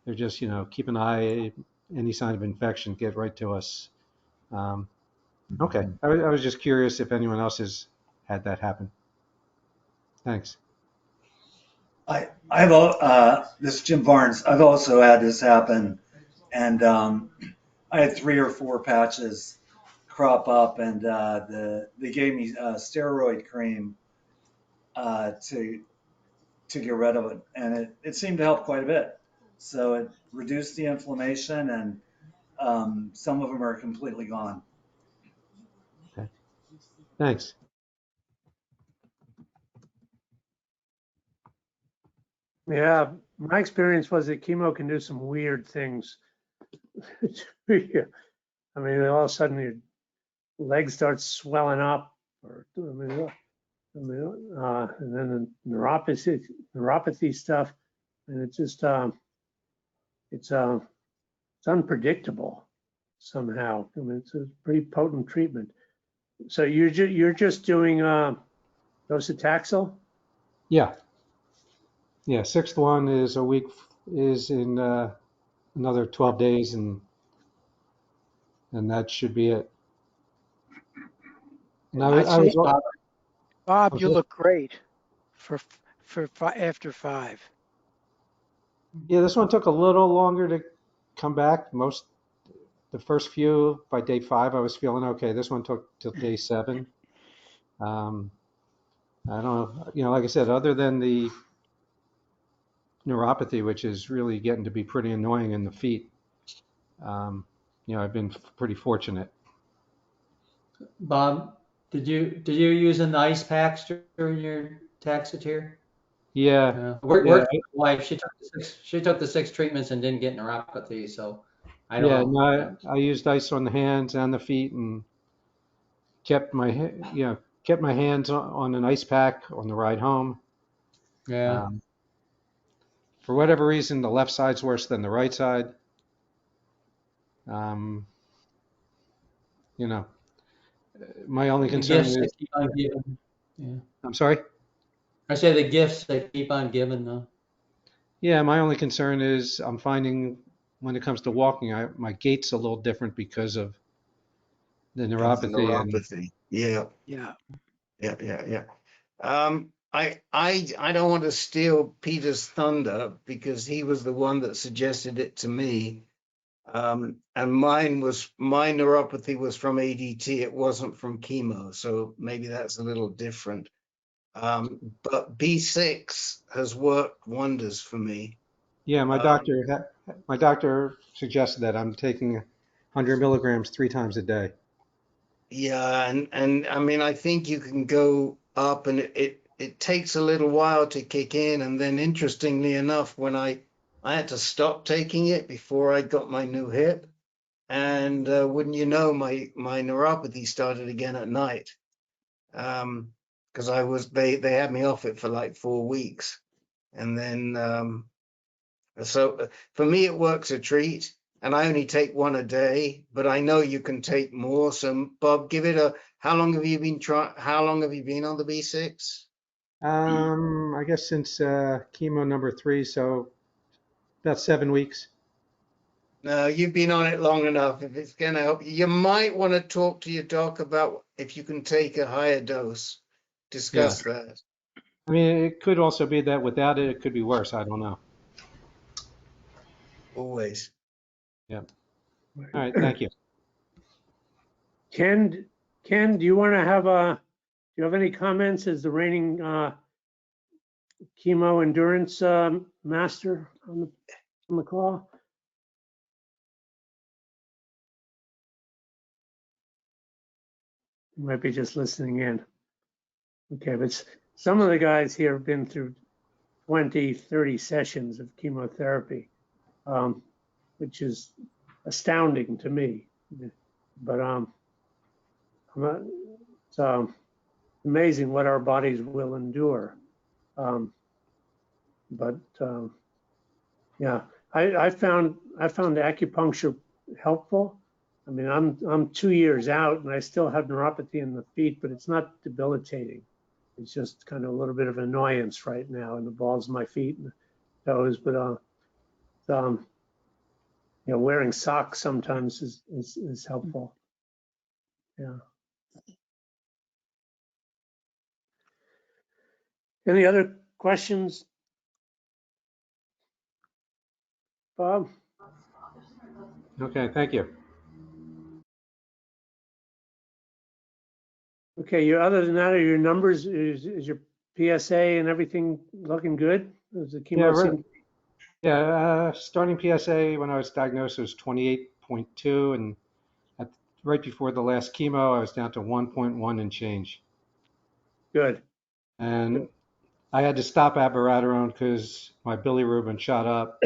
they're just, keep an eye, any sign of infection, get right to us. Okay, I was just curious if anyone else has had that happen. Thanks. This is Jim Barnes. I've also had this happen, and I had 3 or 4 patches crop up, and they gave me steroid cream to get rid of it, and it seemed to help quite a bit. So it reduced the inflammation, and some of them are completely gone. Okay, thanks. Yeah, my experience was that chemo can do some weird things. Yeah. I mean, all of a sudden your legs start swelling up, or and then the neuropathy stuff, and it's just it's unpredictable somehow. I mean, it's a pretty potent treatment. So you're just doing docetaxel? Yeah. 6th one is in another 12 days, and that should be it. And Bob, you look great for after 5. Yeah, this one took a little longer to come back. The first few, by day 5, I was feeling okay. This one took till day 7. I don't know, like I said, other than the neuropathy, which is really getting to be pretty annoying in the feet. I've been pretty fortunate. Bob, did you use an ice packs during your Taxotere? Yeah, Worked with my wife. She took the 6 treatments and didn't get neuropathy, so I don't know. No, I used ice on the hands and the feet, and kept my hands on an ice pack on the ride home. Yeah. For whatever reason, the left side's worse than the right side. My only concern gifts is. that keep on giving. Yeah. I'm sorry? I say the gifts that keep on giving, though. Yeah, my only concern is I'm finding when it comes to walking, my gait's a little different because of the neuropathy. Yeah. Yeah. I don't want to steal Peter's thunder because he was the one that suggested it to me. And my neuropathy was from ADT. It wasn't from chemo. So maybe that's a little different. But B6 has worked wonders for me. Yeah, my doctor suggested that I'm taking 100 milligrams 3 times a day. Yeah, and I mean, I think you can go up, and it takes a little while to kick in, and then interestingly enough, when I had to stop taking it before I got my new hip, and wouldn't you know, my neuropathy started again at night, because they had me off it for like 4 weeks, and then so for me it works a treat. And I only take 1 a day, but I know you can take more. So Bob, give it how long have you been on the B6? I guess since chemo number 3, so about 7 weeks. No, you've been on it long enough. If it's going to help you, you might want to talk to your doc about if you can take a higher dose. Discuss that. I mean, it could also be that without it, it could be worse. I don't know. Always. Yeah. All right. Thank you. Ken, do you want to do you have any comments as the reigning chemo endurance master on the call? You might be just listening in. Okay, but some of the guys here have been through 20, 30 sessions of chemotherapy, which is astounding to me. But it's amazing what our bodies will endure. Yeah, I found acupuncture helpful. I mean, I'm 2 years out and I still have neuropathy in the feet, but it's not debilitating. It's just kind of a little bit of annoyance right now in the balls of my feet and toes. But wearing socks sometimes is helpful. Yeah. Any other questions, Bob? Okay, thank you. Okay, other than that, are your numbers, is your PSA and everything looking good? Is the chemo starting PSA when I was diagnosed was 28.2, and right before the last chemo, I was down to 1.1 and change. Good. And I had to stop abiraterone because my bilirubin shot up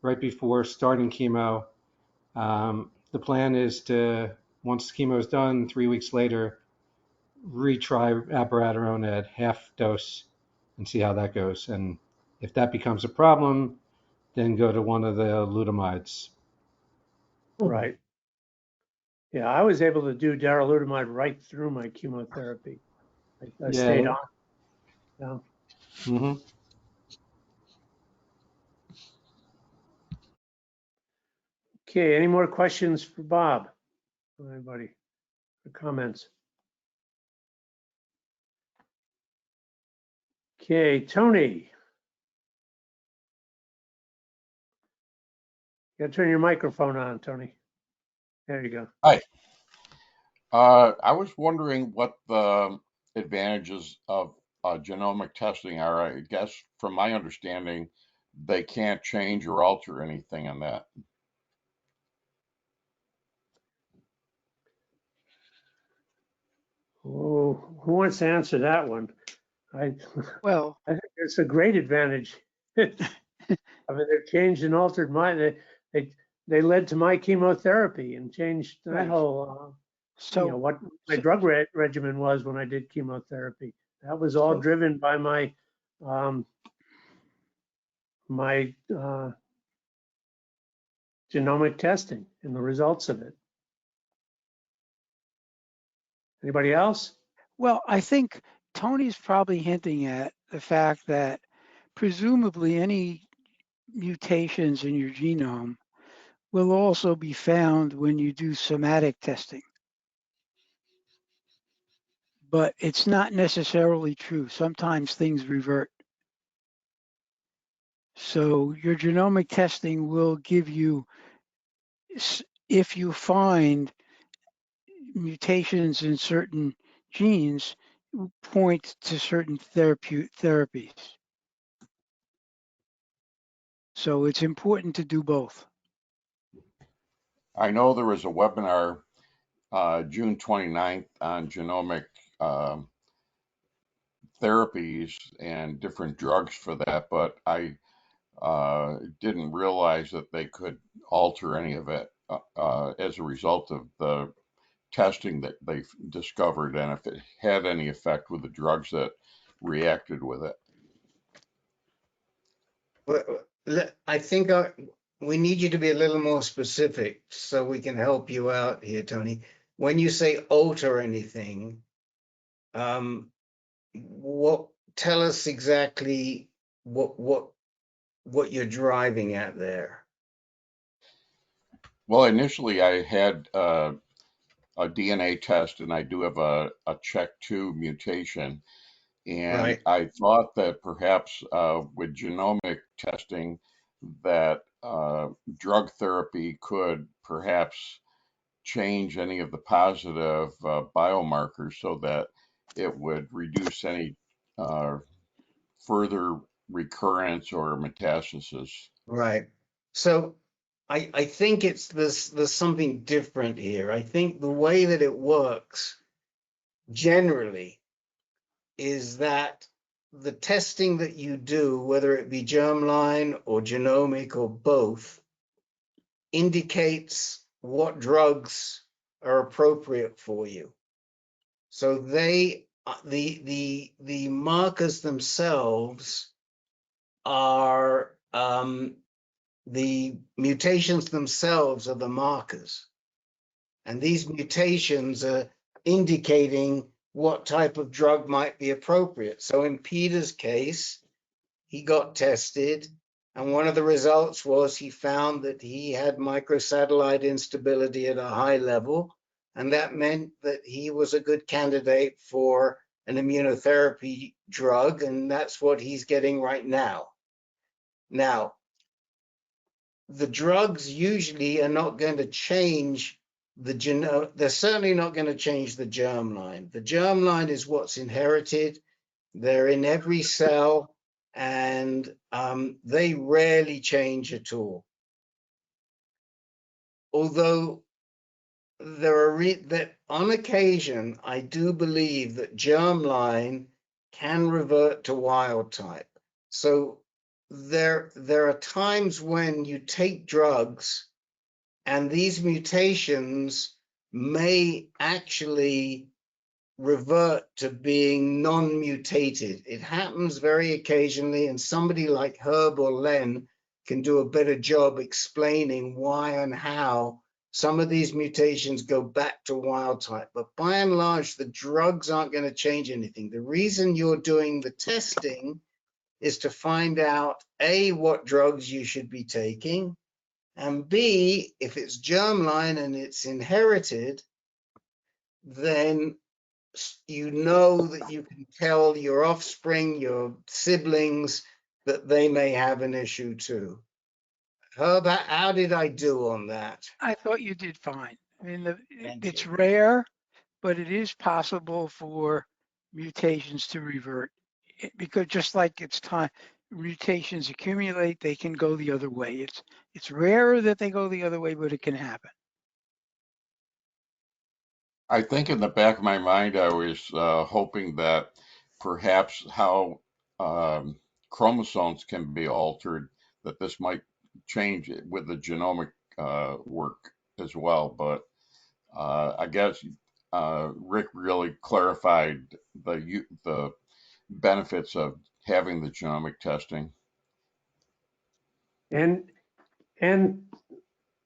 right before starting chemo. The plan is to, once chemo is done, 3 weeks later, retry abiraterone at half dose and see how that goes. And if that becomes a problem, then go to one of the lutamides. Right. Yeah, I was able to do darolutamide right through my chemotherapy. I stayed on. Yeah. Mm-hmm. Okay, any more questions for Bob? Anybody? Or comments? Okay, Tony. You gotta turn your microphone on, Tony. There you go. Hi. I was wondering what the advantages of genomic testing are. I guess from my understanding, they can't change or alter anything on that. Oh, who wants to answer that one? I Well, think it's a great advantage. I mean, they've changed and altered they led to my chemotherapy and changed that right. whole, So, what my so, drug regimen was when I did chemotherapy. That was all so driven by my genomic testing and the results of it. Anybody else? well, I think Tony's probably hinting at the fact that presumably any mutations in your genome will also be found when you do somatic testing. But it's not necessarily true. Sometimes things revert. So your genomic testing will give you, if you find mutations in certain genes, point to certain therapies. So it's important to do both. I know there was a webinar June 29th on genomic therapies and different drugs for that, but I didn't realize that they could alter any of it as a result of the testing that they discovered, and if it had any effect with the drugs that reacted with it. Well, I think we need you to be a little more specific so we can help you out here, Tony. When you say alter anything, tell us exactly what you're driving at there. Well, initially I had a DNA test, and I do have a CHEK2 mutation. And Right. I thought that perhaps with genomic testing that drug therapy could perhaps change any of the positive biomarkers so that it would reduce any further recurrence or metastasis. Right. So I think there's something different here. I think the way that it works generally is that the testing that you do, whether it be germline or genomic or both, indicates what drugs are appropriate for you. So the markers themselves are the mutations themselves are the markers, and these mutations are indicating what type of drug might be appropriate. So in Peter's case, he got tested, and one of the results was he found that he had microsatellite instability at a high level, and that meant that he was a good candidate for an immunotherapy drug, and that's what he's getting right now. Now, the drugs usually are not going to change the genome. They're certainly not going to change the germline. The germline is what's inherited. They're in every cell, and they rarely change at all. Although there are that on occasion, I do believe that germline can revert to wild type. So there are times when you take drugs and these mutations may actually revert to being non-mutated. It happens very occasionally, and somebody like Herb or Len can do a better job explaining why and how some of these mutations go back to wild type. But by and large, the drugs aren't going to change anything. The reason you're doing the testing is to find out, A, what drugs you should be taking, and B, if it's germline and it's inherited, then you know that you can tell your offspring, your siblings, that they may have an issue too. Herb, how did I do on that? I thought you did fine. I mean, it's rare, but it is possible for mutations to revert because just like it's time, mutations accumulate, they can go the other way. It's rarer that they go the other way, but it can happen. I think in the back of my mind, I was hoping that perhaps how chromosomes can be altered, that this might change it with the genomic work as well. But I guess Rick really clarified the benefits of having the genomic testing. And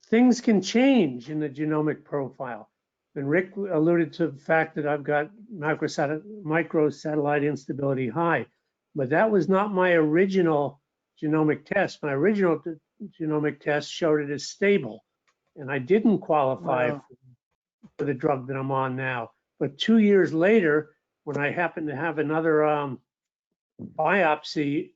things can change in the genomic profile. And Rick alluded to the fact that I've got microsatellite instability high, but that was not my original genomic test. My original genomic test showed it as stable, and I didn't qualify for the drug that I'm on now. But 2 years later, when I happened to have another biopsy,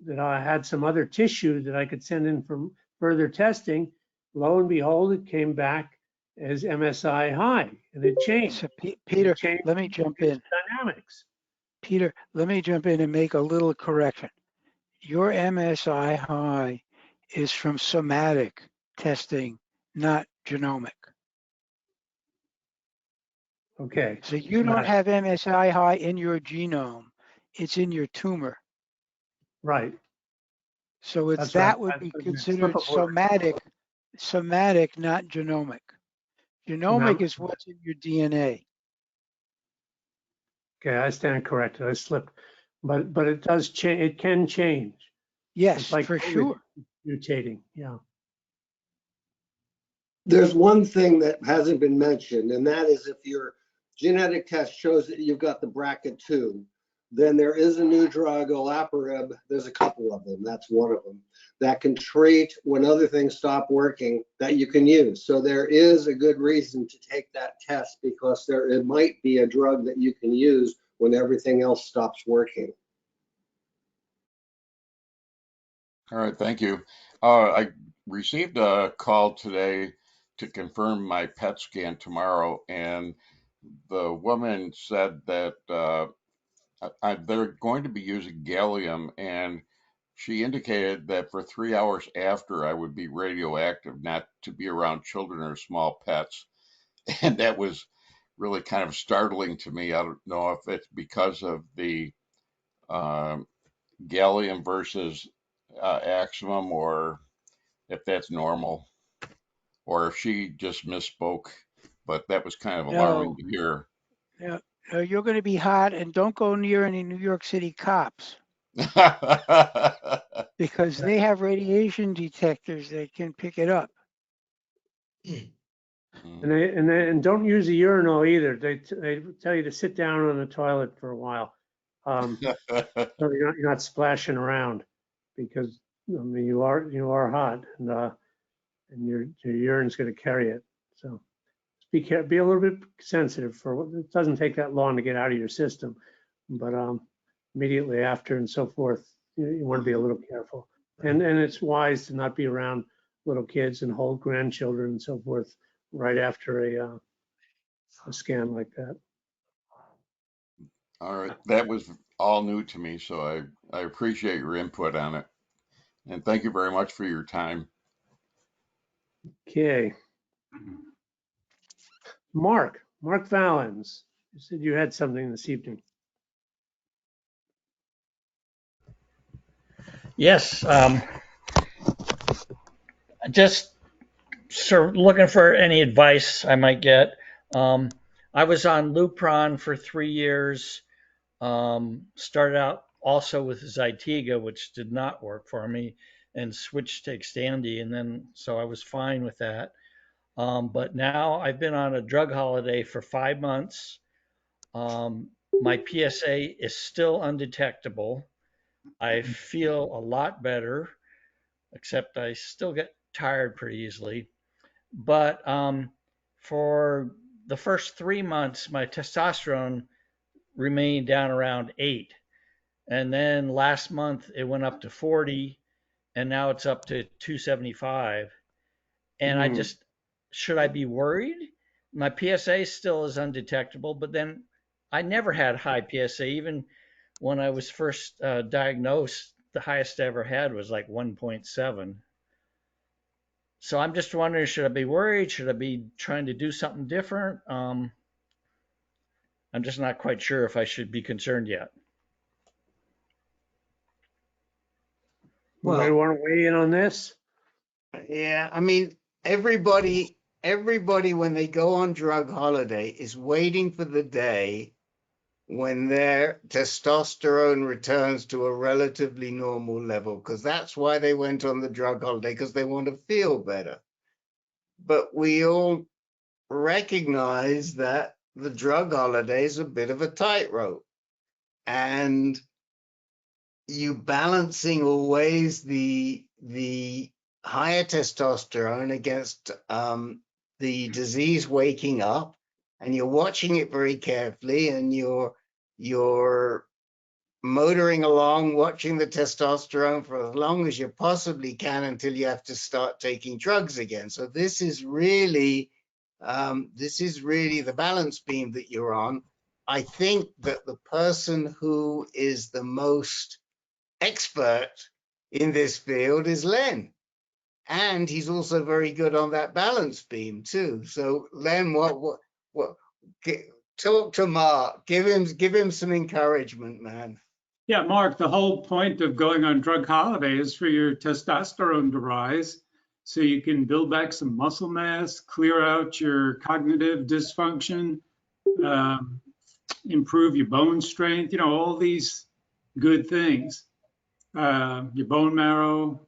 that I had some other tissue that I could send in for further testing, lo and behold, it came back as MSI high, and it changed. So Peter, let me jump in. Dynamics. Peter, let me jump in and make a little correction. Your MSI high is from somatic testing, not genomic. Okay. So you don't have MSI high in your genome. It's in your tumor. Right. So it's That's would right. be That's considered slip of words. somatic, not genomic. Genomic is what's in your DNA. Okay, I stand corrected. I slipped, but it does change. It can change. Yes, it's like for COVID sure. Mutating. Yeah. There's one thing that hasn't been mentioned, and that is if your genetic test shows that you've got the BRCA2, then there is a new drug, olaparib. There's a couple of them. That's one of them that can treat when other things stop working that you can use. So there is a good reason to take that test because it might be a drug that you can use when everything else stops working. All right, thank you. I received a call today to confirm my PET scan tomorrow, and the woman said that they're going to be using gallium, and she indicated that for 3 hours after I would be radioactive, not to be around children or small pets. And that was really kind of startling to me. I don't know if it's because of the gallium versus aximum, or if that's normal, or if she just misspoke. But that was kind of alarming to hear. No, you're going to be hot, and don't go near any New York City cops because they have radiation detectors that can pick it up. And don't use a urinal either. They tell you to sit down on the toilet for a while, so you're not splashing around, because I mean you are hot, and your urine's going to carry it. So be a little bit sensitive it doesn't take that long to get out of your system, but immediately after and so forth, you want to be a little careful. And it's wise to not be around little kids and hold grandchildren and so forth right after a scan like that. All right, that was all new to me, so I appreciate your input on it. And thank you very much for your time. Okay. Mark Valens, you said you had something this evening. Yes, just sort of looking for any advice I might get. I was on Lupron for 3 years. Started out also with Zytiga, which did not work for me, and switched to Xtandi, and then so I was fine with that. But now I've been on a drug holiday for 5 months. My PSA is still undetectable. I feel a lot better, except I still get tired pretty easily. But for the first 3 months, my testosterone remained down around 8. And then last month it went up to 40, and now it's up to 275. And should I be worried? My PSA still is undetectable, but then I never had high PSA, even when I was first diagnosed the highest I ever had was like 1.7. So I'm just wondering, should I be worried? Should I be trying to do something different? I'm just not quite sure if I should be concerned yet. Anybody Well, want to weigh in on this? yeah, I mean, everybody when they go on drug holiday is waiting for the day when their testosterone returns to a relatively normal level, because that's why they went on the drug holiday, because they want to feel better. But we all recognize that the drug holiday is a bit of a tightrope, and you balancing always the higher testosterone against the disease waking up, and you're watching it very carefully, and you're motoring along, watching the testosterone for as long as you possibly can until you have to start taking drugs again. So this is really the balance beam that you're on. I think that the person who is the most expert in this field is Len. And he's also very good on that balance beam too. So Len, what talk to Mark. Give him some encouragement, man. Yeah, Mark, the whole point of going on drug holiday is for your testosterone to rise so you can build back some muscle mass, clear out your cognitive dysfunction, improve your bone strength, you know, all these good things. Your bone marrow,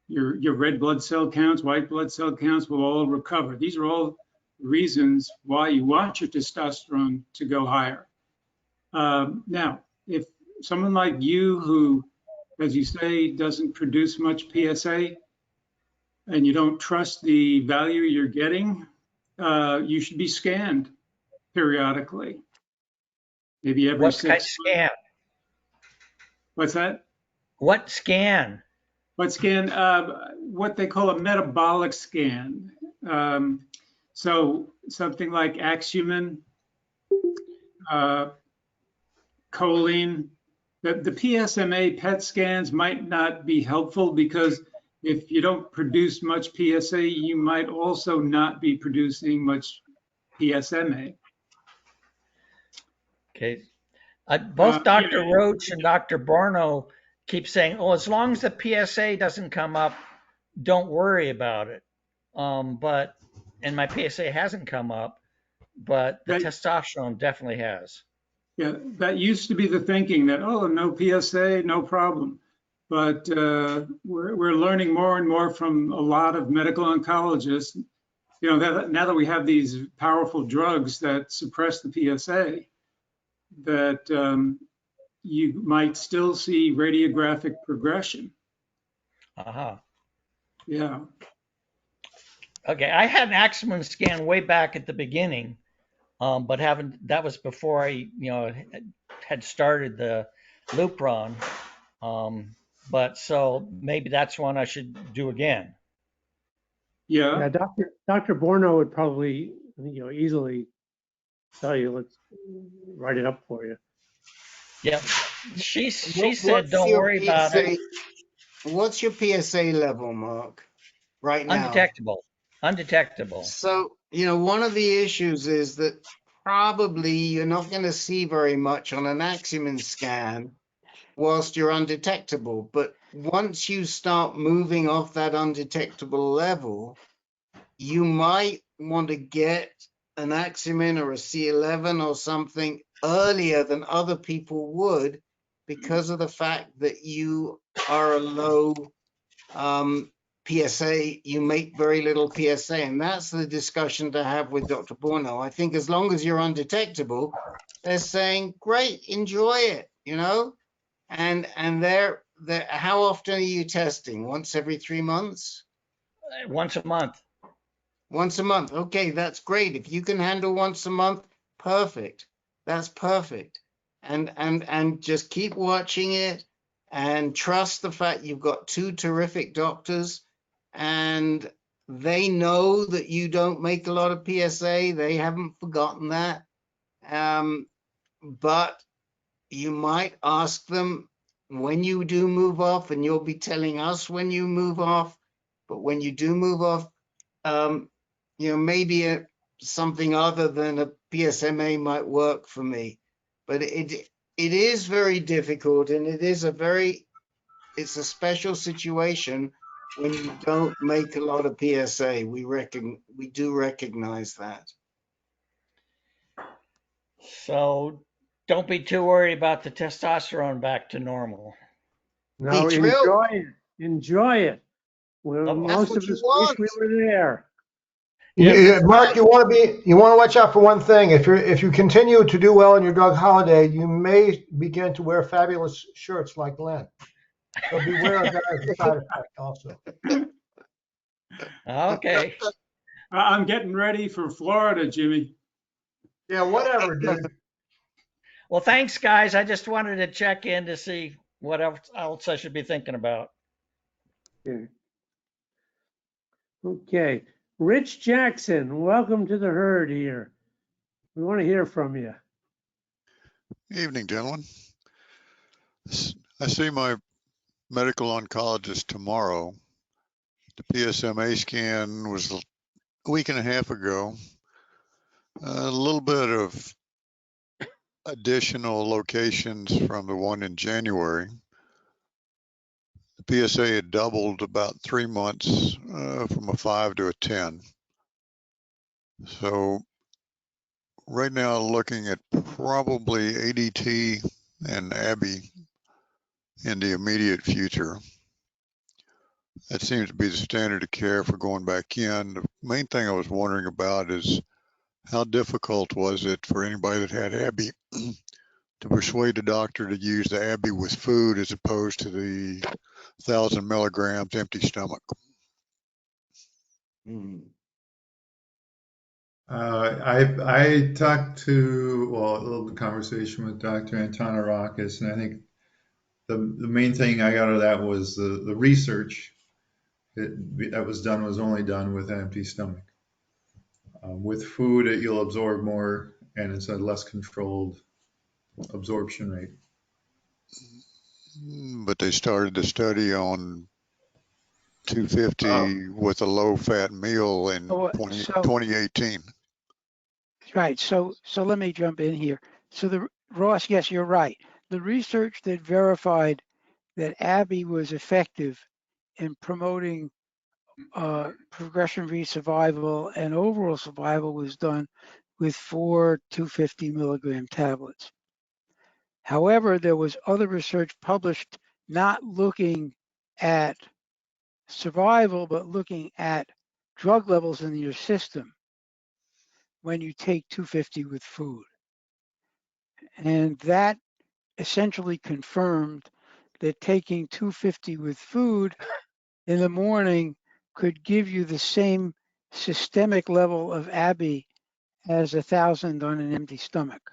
your red blood cell counts, white blood cell counts will all recover. These are all reasons why you want your testosterone to go higher. Now, if someone like you who, as you say, doesn't produce much PSA and you don't trust the value you're getting, you should be scanned periodically. Maybe every What 6 kind of months. scan? What's that? What scan? What scan? What they call a metabolic scan. So something like Axumin, choline. The PSMA-PET scans might not be helpful because if you don't produce much PSA, you might also not be producing much PSMA. Okay. Both Dr. Roach and Dr. Borno keep saying, oh, as long as the PSA doesn't come up, don't worry about it. And my PSA hasn't come up, but the testosterone definitely has. Yeah, that used to be the thinking that, oh, no PSA, no problem. But we're learning more and more from a lot of medical oncologists, you know, now that we have these powerful drugs that suppress the PSA, that you might still see radiographic progression. Uh-huh. Yeah. Okay, I had an Axumin scan way back at the beginning, but that was before I, had started the Lupron. But so maybe that's one I should do again. Yeah. Dr. Borno would probably, easily tell you, let's write it up for you. Yep. She said, don't worry about it. What's your PSA level, Mark, right now? Undetectable. So, one of the issues is that probably you're not going to see very much on an Axumin scan whilst you're undetectable. But once you start moving off that undetectable level, you might want to get an Axumin or a C11 or something earlier than other people would because of the fact that you are a low PSA, you make very little PSA, and that's the discussion to have with Dr. Borno. I think as long as you're undetectable, they're saying, great, enjoy it, and they're how often are you testing? Once every 3 months? Once a month. Once a month. Okay, that's great. If you can handle once a month, perfect. That's perfect. And just keep watching it and trust the fact you've got 2 terrific doctors and they know that you don't make a lot of PSA. They haven't forgotten that. But you might ask them when you do move off, and you'll be telling us when you move off, but when you do move off, maybe something other than a PSMA might work for me. But it is very difficult, and it's a special situation when you don't make a lot of PSA. We do recognize that. So don't be too worried about the testosterone back to normal. No, enjoy it. Enjoy it. Well, most of us wish we were there. Yeah, Mark, you want to watch out for one thing. If you continue to do well in your drug holiday, you may begin to wear fabulous shirts like Len. So beware of that as a side effect also. Okay. I'm getting ready for Florida, Jimmy. Yeah, whatever, dude. Well, thanks, guys. I just wanted to check in to see what else I should be thinking about. Okay. Rich Jackson, welcome to the herd here. We want to hear from you. Evening, gentlemen. I see my medical oncologist tomorrow. The PSMA scan was a week and a half ago. A little bit of additional locations from the one in January. The PSA had doubled about 3 months from a 5 to a 10. So right now looking at probably ADT and AbbVie in the immediate future. That seems to be the standard of care for going back in. The main thing I was wondering about is how difficult was it for anybody that had AbbVie to persuade the doctor to use the AbbVie with food as opposed to the 1,000 milligrams empty stomach? I talked to, a little conversation with Dr. Antonarakis, and I think the main thing I got out of that was the research that was done was only done with an empty stomach. With food, you'll absorb more, and it's a less controlled absorption rate. But they started the study on 250 with a low-fat meal in 2018. Right. So let me jump in here. So Ross, yes, you're right. The research that verified that AbbVie was effective in promoting progression-free survival and overall survival was done with 4 250 milligram tablets. However, there was other research published not looking at survival, but looking at drug levels in your system when you take 250 with food. And that essentially confirmed that taking 250 with food in the morning could give you the same systemic level of AbbVie as 1,000 on an empty stomach.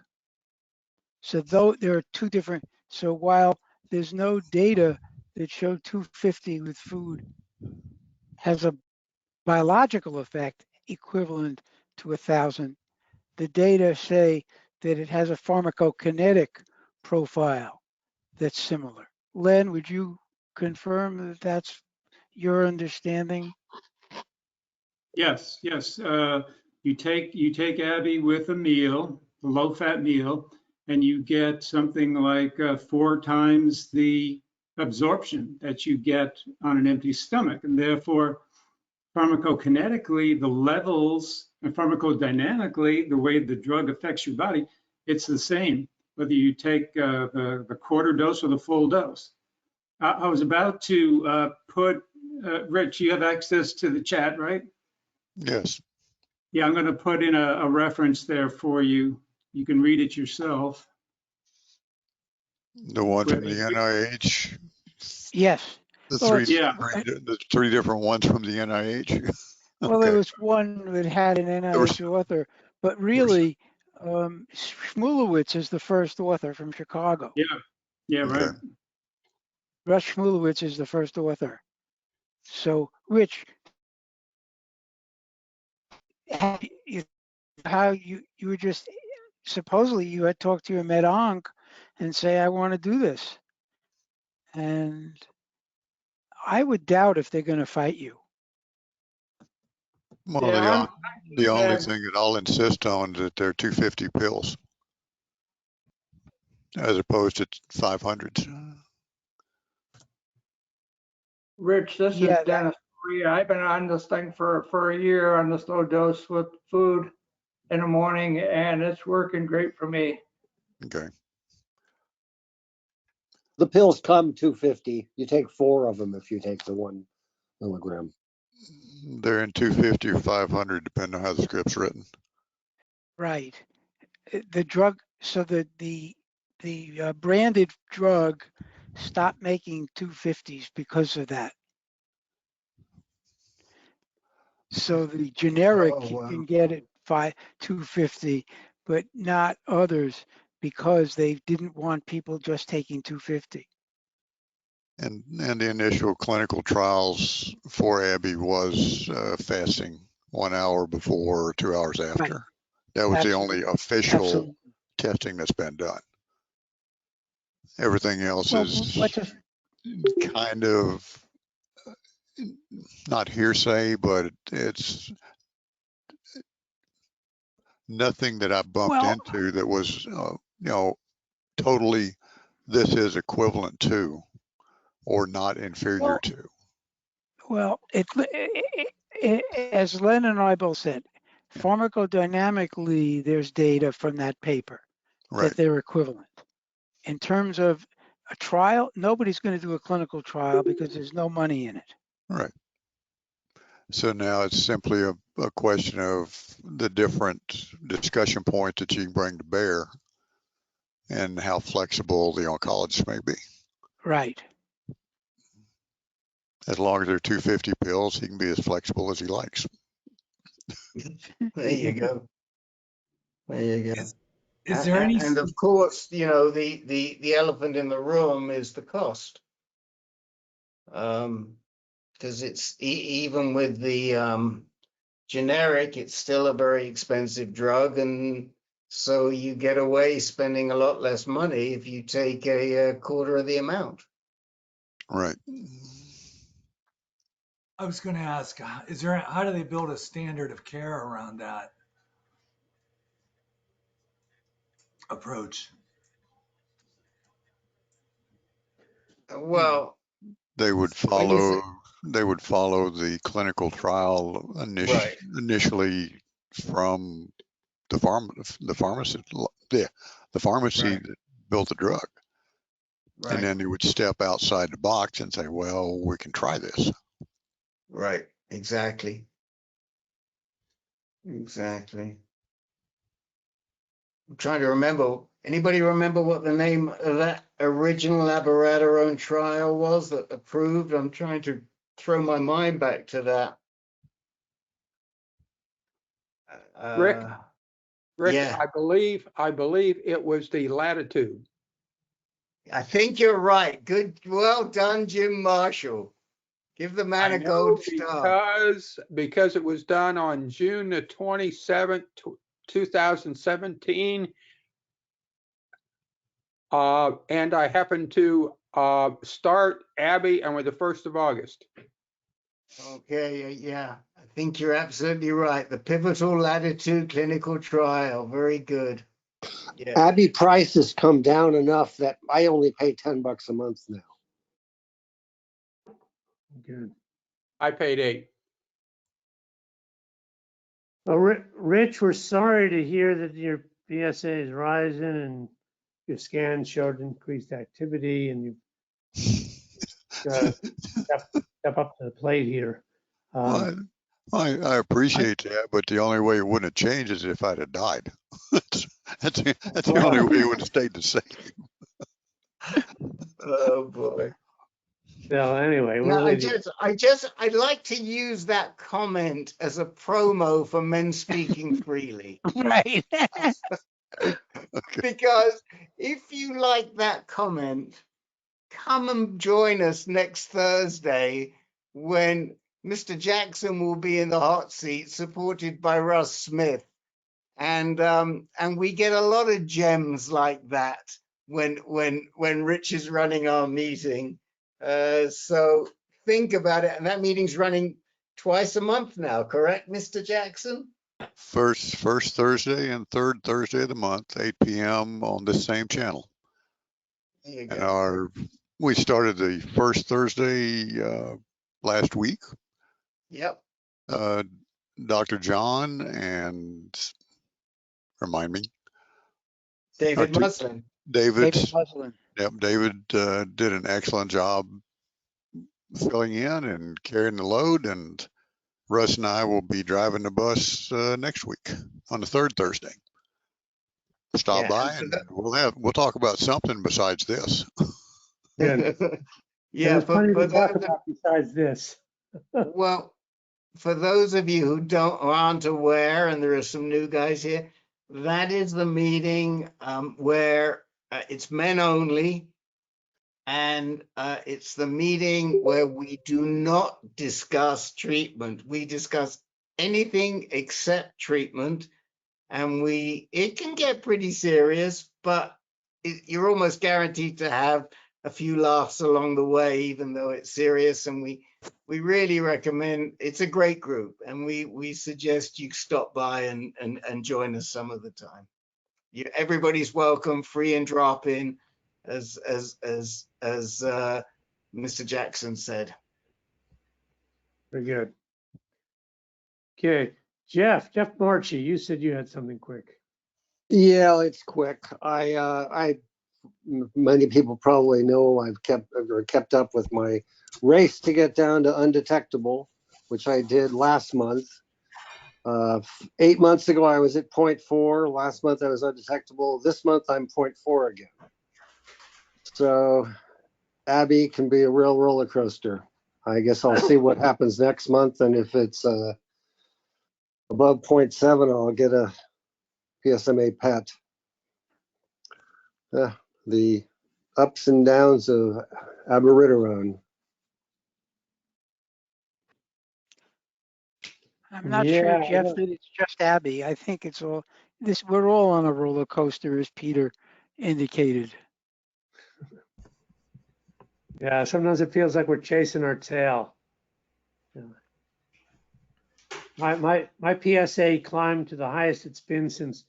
So though there are two different, so while there's no data that showed 250 with food has a biological effect equivalent to 1,000, the data say that it has a pharmacokinetic profile that's similar. Len, would you confirm that that's your understanding? Yes. You take AbbVie with a meal, a low-fat meal, and you get something like 4 times the absorption that you get on an empty stomach, and therefore pharmacokinetically the levels and pharmacodynamically the way the drug affects your body, it's the same whether you take the quarter dose or the full dose. I was about to put Rich, you have access to the chat, right? Yes. Yeah, I'm going to put in a reference there for you. You can read it yourself. The one from the NIH? Yes. The three different ones from the NIH? Well, there was one that had an NIH author, but really, Shmulewitz is the first author from Chicago. Yeah, right. Russ Shmulewitz is the first author. So, Rich, how you were just, supposedly you had talked to your med onc and say, I want to do this. And I would doubt if they're going to fight you. Well, Yeah, the only I'm, thing that I'll insist on is that they're 250 pills as opposed to 500s. Rich, this is Yeah, Dennis Maria. I've been on this thing for a year on this low dose with food in the morning, and it's working great for me. Okay. The pills come 250. You take 4 of them if you take the 1 milligram. They're in 250 or 500, depending on how the script's written. right. The drug, so the branded drug stopped making 250s because of that. So the generic, Oh, you wow. can get it 250, but not others because they didn't want people just taking 250. And the initial clinical trials for Abby was fasting 1 hour before or 2 hours after. Right. That was the Absolutely. only official Absolutely. testing that's been done. Everything else Well, is what's a, kind of not hearsay, but it's nothing that I bumped well, into that was, totally this is equivalent to or not inferior to. well, as Len and I both said, pharmacodynamically, there's data from that paper Right. that they're equivalent. In terms of a trial, nobody's going to do a clinical trial because there's no money in it. Right. So now it's simply a question of the different discussion points that you can bring to bear and how flexible the oncologist may be. Right. As long as they're 250 pills, he can be as flexible as he likes. There you go. There you go. Is there any? And of course, the elephant in the room is the cost. Because it's even with the generic, it's still a very expensive drug, and so you get away spending a lot less money if you take a quarter of the amount. Right. I was going to ask, how do they build a standard of care around that approach? Well, they would follow the clinical trial Right. initially from the pharmacy Right. that built the drug. Right. And then they would step outside the box and say, well, we can try this. Right. Exactly. Exactly. I'm trying to remember. Anybody remember what the name of that original abiraterone trial was that approved? I'm trying to throw my mind back to that. Rick, Yeah, I believe it was the Latitude. I think you're right. Good. Well done, Jim Marshall. Give the man I a know gold star. because it was done on June the 27th, 2017. And I happened to start Abby and with the 1st of August. Okay, yeah, I think you're absolutely right. The pivotal Latitude clinical trial. Very good. Yeah. Abby price has come down enough that I only pay $10 a month now. Good. I paid $8. Well, Rich, we're sorry to hear that your PSA is rising and your scan showed increased activity, and you've got to step up to the plate here. Well, I appreciate that, but the only way it wouldn't have changed is if I'd have died. that's the only way it would have stayed the same. Oh boy. So anyway, No, I'd like to use that comment as a promo for Men Speaking Freely. Right. Because if you like that comment, come and join us next Thursday when Mr. Jackson will be in the hot seat, supported by Russ Smith. And we get a lot of gems like that when Rich is running our meeting. So think about it. And that meeting's running twice a month now, correct, Mr. Jackson? First Thursday and third Thursday of the month, 8 p.m. on this same channel. There you And go. we started the first Thursday last week. Yep. Dr. John and remind me. David Muslin. David Muslin. Yep, David did an excellent job filling in and carrying the load, and Russ and I will be driving the bus next week on the third Thursday. Stop by and we'll talk about something besides this. Good. Yeah, There's plenty to talk about besides this. Well, for those of you who aren't aware, and there are some new guys here, that is the meeting where it's men only, and it's the meeting where we do not discuss treatment. We discuss anything except treatment, and it can get pretty serious, but you're almost guaranteed to have a few laughs along the way, even though it's serious. And we really recommend, it's a great group, and we suggest you stop by and join us some of the time. Everybody's welcome, free and drop in, as Mr. Jackson said. Very good. Okay, Jeff Marchi, you said you had something quick. Yeah, it's quick. Many people probably know I've kept up with my race to get down to undetectable, which I did last month. 8 months ago, I was at 0.4. Last month, I was undetectable. This month, I'm 0.4 again. So Abby can be a real roller coaster. I guess I'll see what happens next month. And if it's above 0.7, I'll get a PSMA-PET. The ups and downs of abiraterone. I'm not sure, Jeff, that it's just Abby. I think it's all this. We're all on a roller coaster, as Peter indicated. Yeah, sometimes it feels like we're chasing our tail. Yeah. My PSA climbed to the highest it's been since.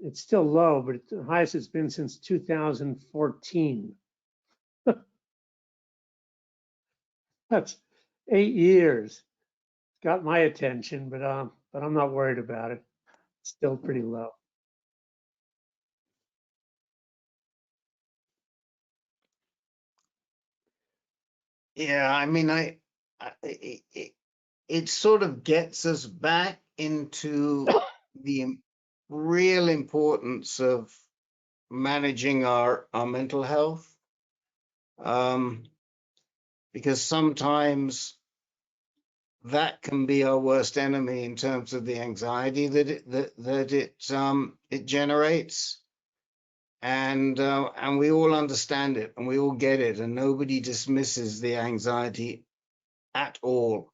It's still low, but it's the highest it's been since 2014. That's 8 years. Got my attention, but I'm not worried about it. It's still pretty low. Yeah, I mean, it sort of gets us back into the real importance of managing our mental health, because sometimes that can be our worst enemy in terms of the anxiety that it generates, and we all understand it, and we all get it, and nobody dismisses the anxiety at all.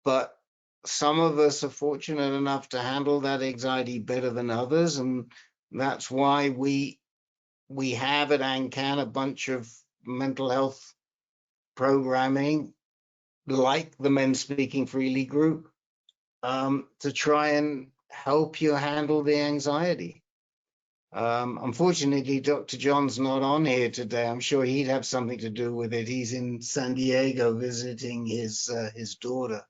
But some of us are fortunate enough to handle that anxiety better than others, and that's why we have at ANCAN a bunch of mental health programming, like the Men Speaking Freely group, to try and help you handle the anxiety. Unfortunately, Dr. John's not on here today. I'm sure he'd have something to do with it. He's in San Diego visiting his daughter.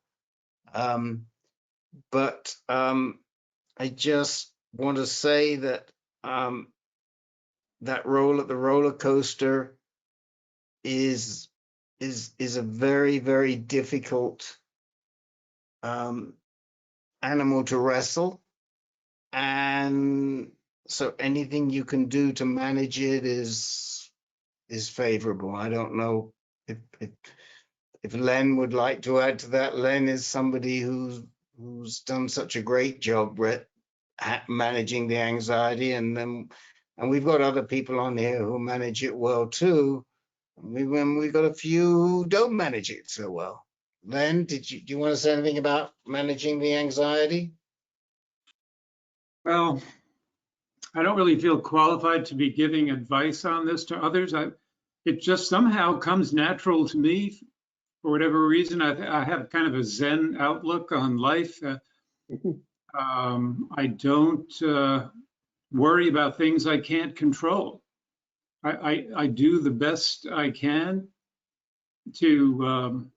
But I just want to say that that role at the roller coaster is a very, very difficult animal to wrestle, and so anything you can do to manage it is favorable. I don't know if Len would like to add to that. Len is somebody who's done such a great job managing the anxiety, and we've got other people on here who manage it well too. We've got a few who don't manage it so well. Len, do you want to say anything about managing the anxiety? Well, I don't really feel qualified to be giving advice on this to others. it just somehow comes natural to me for whatever reason. I have kind of a Zen outlook on life. I don't worry about things I can't control. I do the best I can to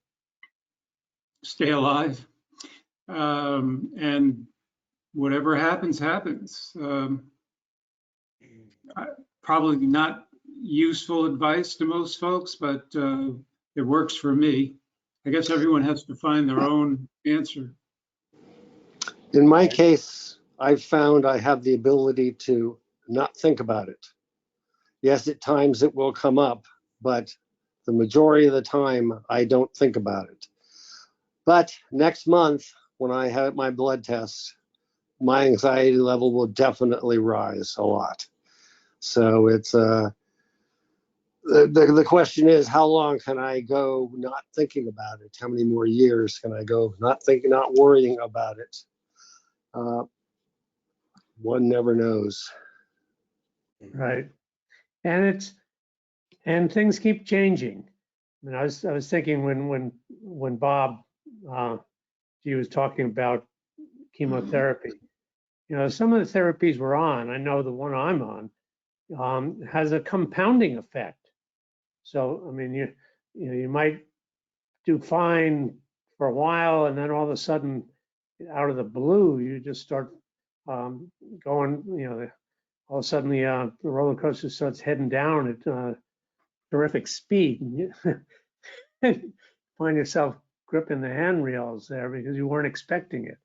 stay alive, and whatever happens, happens. Probably not useful advice to most folks, but it works for me. I guess everyone has to find their own answer. In my case, I've found I have the ability to not think about it. Yes, at times it will come up, but the majority of the time I don't think about it. But next month, when I have my blood test, my anxiety level will definitely rise a lot. So it's the question is, how long can I go not thinking about it? How many more years can I go not thinking, not worrying about it? One never knows. Right. And things keep changing. I mean, I was thinking when Bob he was talking about chemotherapy. You know, some of the therapies we're on, I know the one I'm on, has a compounding effect. So I mean, you might do fine for a while, and then all of a sudden, out of the blue, you just start going. You know, all of a sudden the roller coaster starts heading down at terrific speed, and you find yourself gripping the handrails there because you weren't expecting it.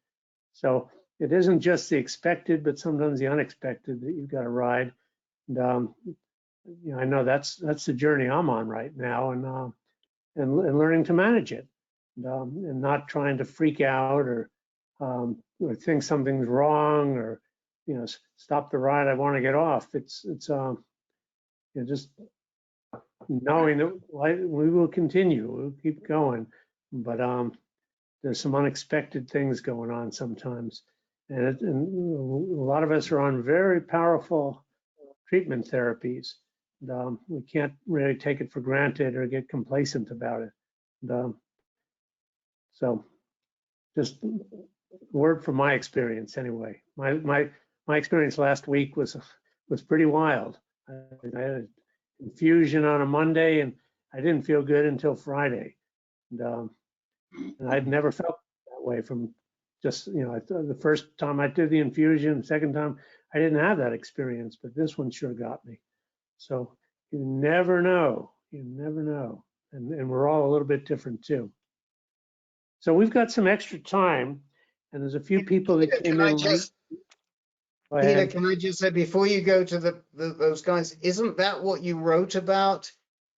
So it isn't just the expected, but sometimes the unexpected that you've got to ride. And you know, I know that's the journey I'm on right now, and learning to manage it, and not trying to freak out or think something's wrong, or you know, stop the ride, I want to get off. It's you know, just knowing that we will continue, we'll keep going, but there's some unexpected things going on sometimes, and a lot of us are on very powerful treatment therapies. And, we can't really take it for granted or get complacent about it. And, so, just word from my experience anyway. My experience last week was pretty wild. I had an infusion on a Monday, and I didn't feel good until Friday. And I'd never felt that way from just, you know, the first time I did the infusion, second time, I didn't have that experience, but this one sure got me. So you never know, and we're all a little bit different too. So we've got some extra time, and there's a few people that came in late. Peter, can I just say, before you go to those guys, isn't that what you wrote about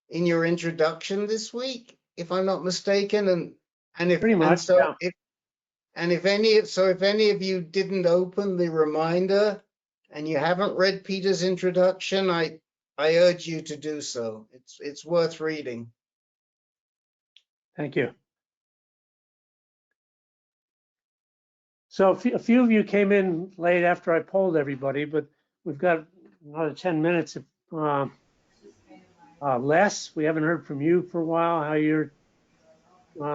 in your introduction this week, if I'm not mistaken? And if pretty much, and so yeah. if any of you didn't open the reminder and you haven't read Peter's introduction, I urge you to do so. It's worth reading. Thank you. So a few of you came in late after I polled everybody, but we've got another 10 minutes. Les, we haven't heard from you for a while, how your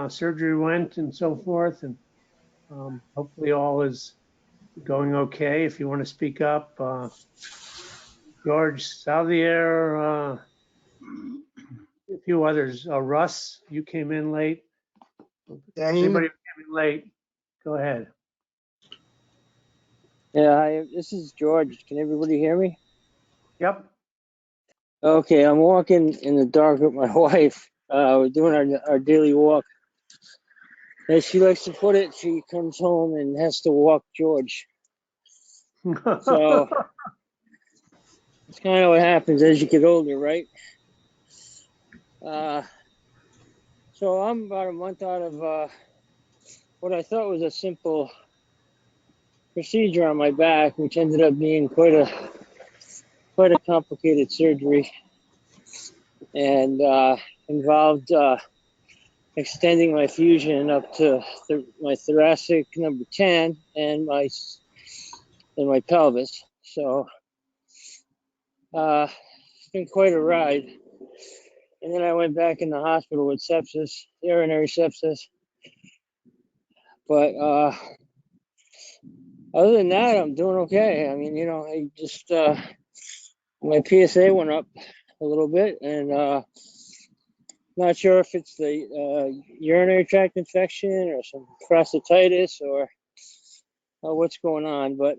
surgery went and so forth, and hopefully all is going okay. If you want to speak up, George Salvier, a few others. Russ, you came in late. Anybody who came in late, go ahead. Yeah, hi, this is George. Can everybody hear me? Yep. Okay, I'm walking in the dark with my wife. We're doing our daily walk. As she likes to put it, she comes home and has to walk George. So it's kind of what happens as you get older, right? So I'm about a month out of what I thought was a simple procedure on my back, which ended up being quite a complicated surgery, and involved extending my fusion up to my thoracic number 10 and my pelvis. So it's been quite a ride. And then I went back in the hospital with sepsis, urinary sepsis. But other than that, I'm doing okay. I mean, you know, I just my PSA went up a little bit, and not sure if it's the urinary tract infection or some prostatitis or what's going on, but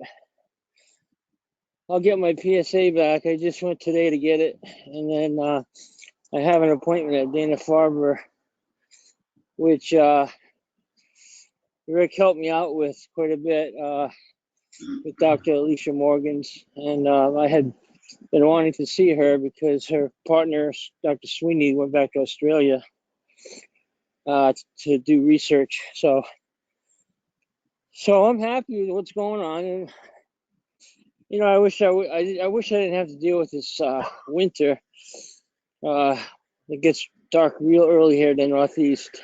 I'll get my PSA back. I just went today to get it, and then I have an appointment at Dana-Farber, which Rick helped me out with quite a bit with Dr. Alicia Morgans, and I had been wanting to see her because her partner, Dr. Sweeney, went back to Australia to do research. So I'm happy with what's going on, and you know, I wish I didn't have to deal with this winter. It gets dark real early here in the Northeast,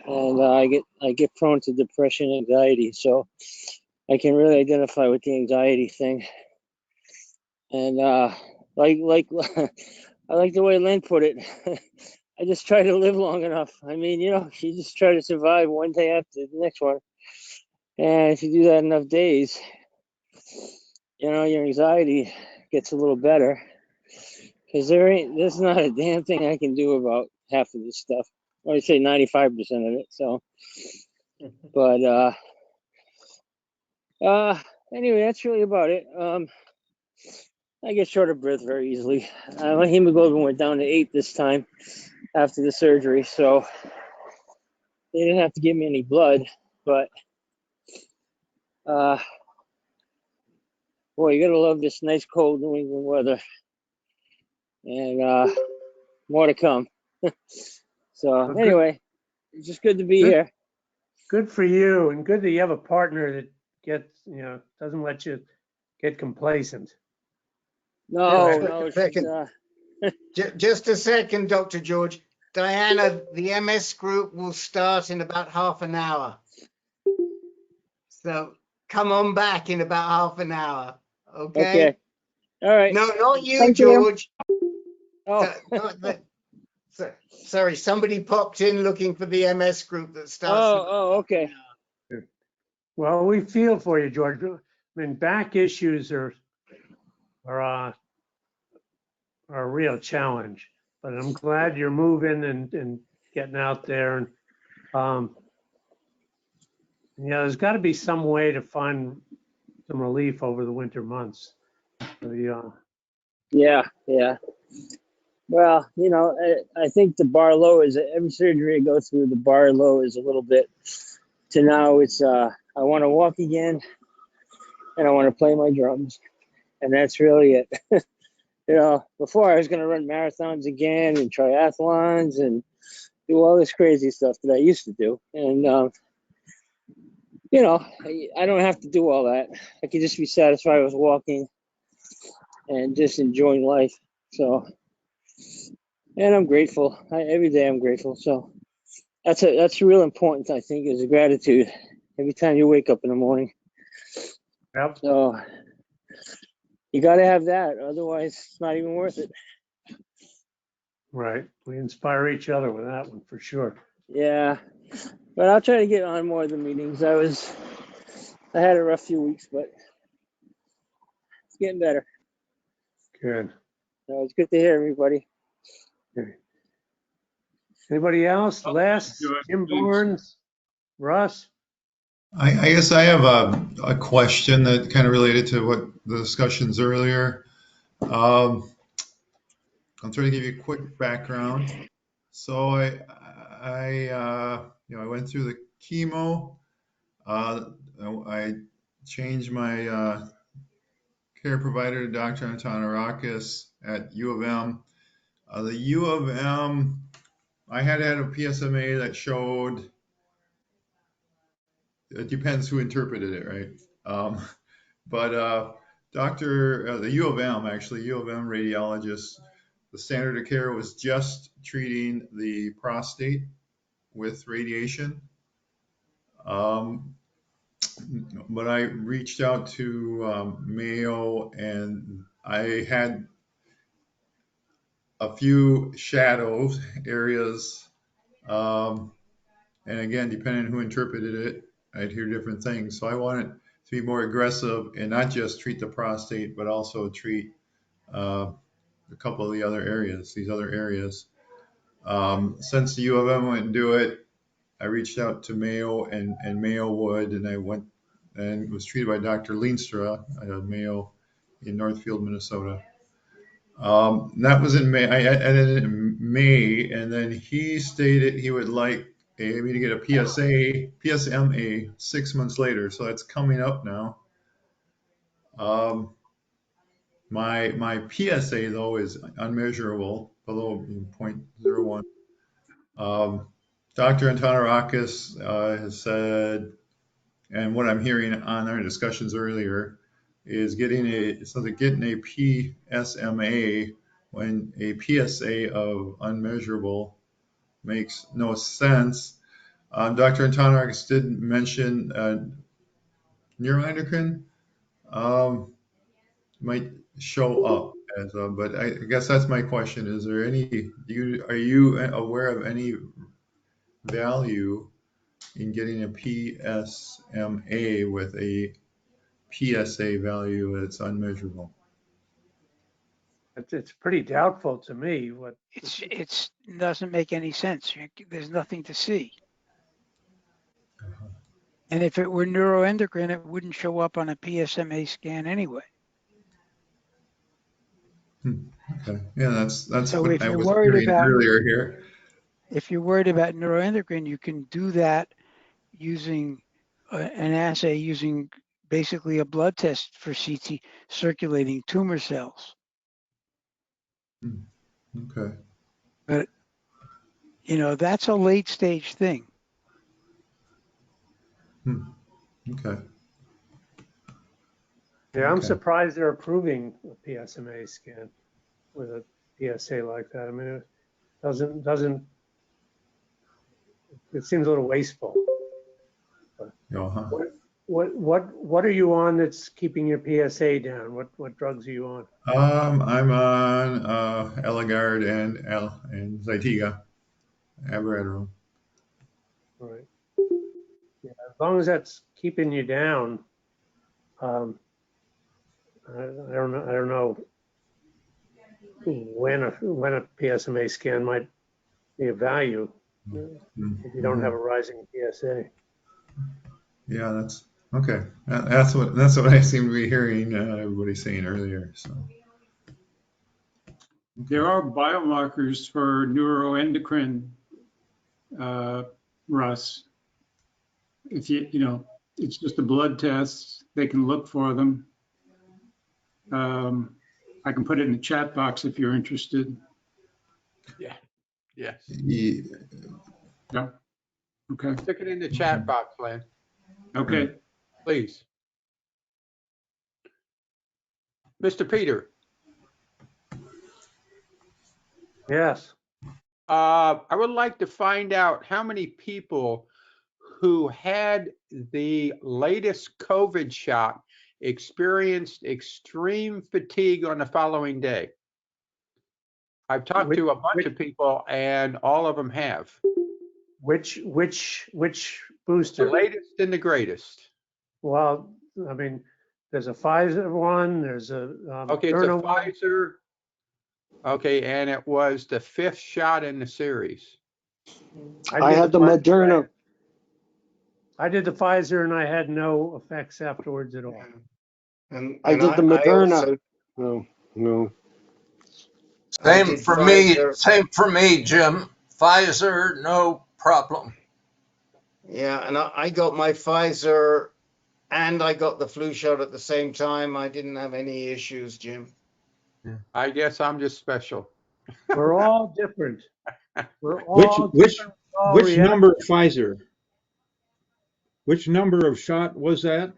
and I get prone to depression, anxiety. So I can really identify with the anxiety thing. And like I like the way Lynn put it. I just try to live long enough. I mean, you know, you just try to survive one day after the next one. And if you do that enough days, you know, your anxiety gets a little better. Because there's not a damn thing I can do about half of this stuff. Or I say 95% of it. So, but anyway, that's really about it. I get short of breath very easily. My hemoglobin went down to 8 this time after the surgery, so they didn't have to give me any blood. But boy, you gotta love this nice cold New England weather, and more to come. So Well, anyway, it's just good to be here. Good for you, and good that you have a partner that gets, you know, doesn't let you get complacent. No, Just a second, Dr. George. Diana, the MS group will start in about half an hour. So come on back in about half an hour. Okay? All right. No, not you, Thank George. Oh. Sorry, somebody popped in looking for the MS group that starts. Okay. Well, we feel for you, George. I mean, back issues are a real challenge, but I'm glad you're moving and getting out there. And you know, there's got to be some way to find some relief over the winter months. So, Yeah. Well, you know, I think the bar low is every surgery I go through, the bar low is a little bit to now it's I want to walk again and I want to play my drums. And that's really it. You know, before I was going to run marathons again and triathlons and do all this crazy stuff that I used to do. And, you know, I don't have to do all that. I can just be satisfied with walking and just enjoying life. So, and I'm grateful. Every day I'm grateful. So that's real important, I think, is a gratitude every time you wake up in the morning. Yep. So you got to have that. Otherwise, it's not even worth it. right. We inspire each other with that one for sure. Yeah. But I'll try to get on more of the meetings. I had a rough few weeks, but it's getting better. Good. So it's good to hear everybody. Okay. Anybody else? Les, Jim Barnes, Russ? I guess I have a question that kind of related to what the discussions earlier. I'll try to give you a quick background. So I went through the chemo. I changed my care provider to Dr. Antonarakis at U of M. The U of M, I had a PSMA that showed, it depends who interpreted it, right? But the U of M, actually, U of M radiologist, the standard of care was just treating the prostate with radiation. But I reached out to Mayo, and I had a few shadow areas. And again, depending on who interpreted it, I'd hear different things. So I wanted to be more aggressive and not just treat the prostate, but also treat a couple of the other areas, these other areas. Since the U of M wouldn't do it, I reached out to Mayo and Mayo would, and I went and was treated by Dr. Leenstra at Mayo in Northfield, Minnesota. That was in May. I ended it in May, and then he stated he would like me to get a PSMA 6 months later. So that's coming up now. My PSA though is unmeasurable, below 0.01. Dr. Antonarakis has said, and what I'm hearing on our discussions earlier, is getting a PSMA when a PSA of unmeasurable makes no sense. Dr. Antonarakis did mention neuroendocrine might show up as but I guess that's my question. Is there any, are you aware of any value in getting a PSMA with a PSA value that's unmeasurable? It's pretty doubtful to me. What It doesn't make any sense. There's nothing to see. And if it were neuroendocrine, it wouldn't show up on a PSMA scan anyway. Okay. Yeah, that's So what if I you're was worried hearing about earlier here. If you're worried about neuroendocrine, you can do that using an assay using basically a blood test for CT circulating tumor cells. Okay. But that's a late stage thing. Okay. Yeah, I'm surprised they're approving a PSMA scan with a PSA like that. I mean, it doesn't. It seems a little wasteful. But what are you on that's keeping your PSA down? What drugs are you on? I'm on Eligard and Zytiga, abiraterone. Right. Yeah, as long as that's keeping you down. I don't know when a PSMA scan might be of value if you don't have a rising PSA. Yeah, that's okay. That's what I seem to be hearing everybody saying earlier. So there are biomarkers for neuroendocrine, Russ. If it's just a blood test, they can look for them. I can put it in the chat box if you're interested. Yeah. Yes. Yeah. Okay. Stick it in the chat box, Len. Okay. Please. Mr. Peter. Yes. I would like to find out how many people who had the latest COVID shot experienced extreme fatigue on the following day. I've talked to a bunch of people, and all of them have. Which booster? The latest and the greatest. Well, I mean, there's a Pfizer one. There's a okay, it's a Pfizer. Okay, and it was the 5th shot in the series. I had the Moderna. I did the Pfizer, and I had no effects afterwards at all. And I did the Moderna. No. Same for me. Same for me, Jim. Pfizer, no problem. Yeah, and I got my Pfizer and I got the flu shot at the same time. I didn't have any issues, Jim. I guess I'm just special. We're all different. We're all which number Pfizer? Which number of shot was that?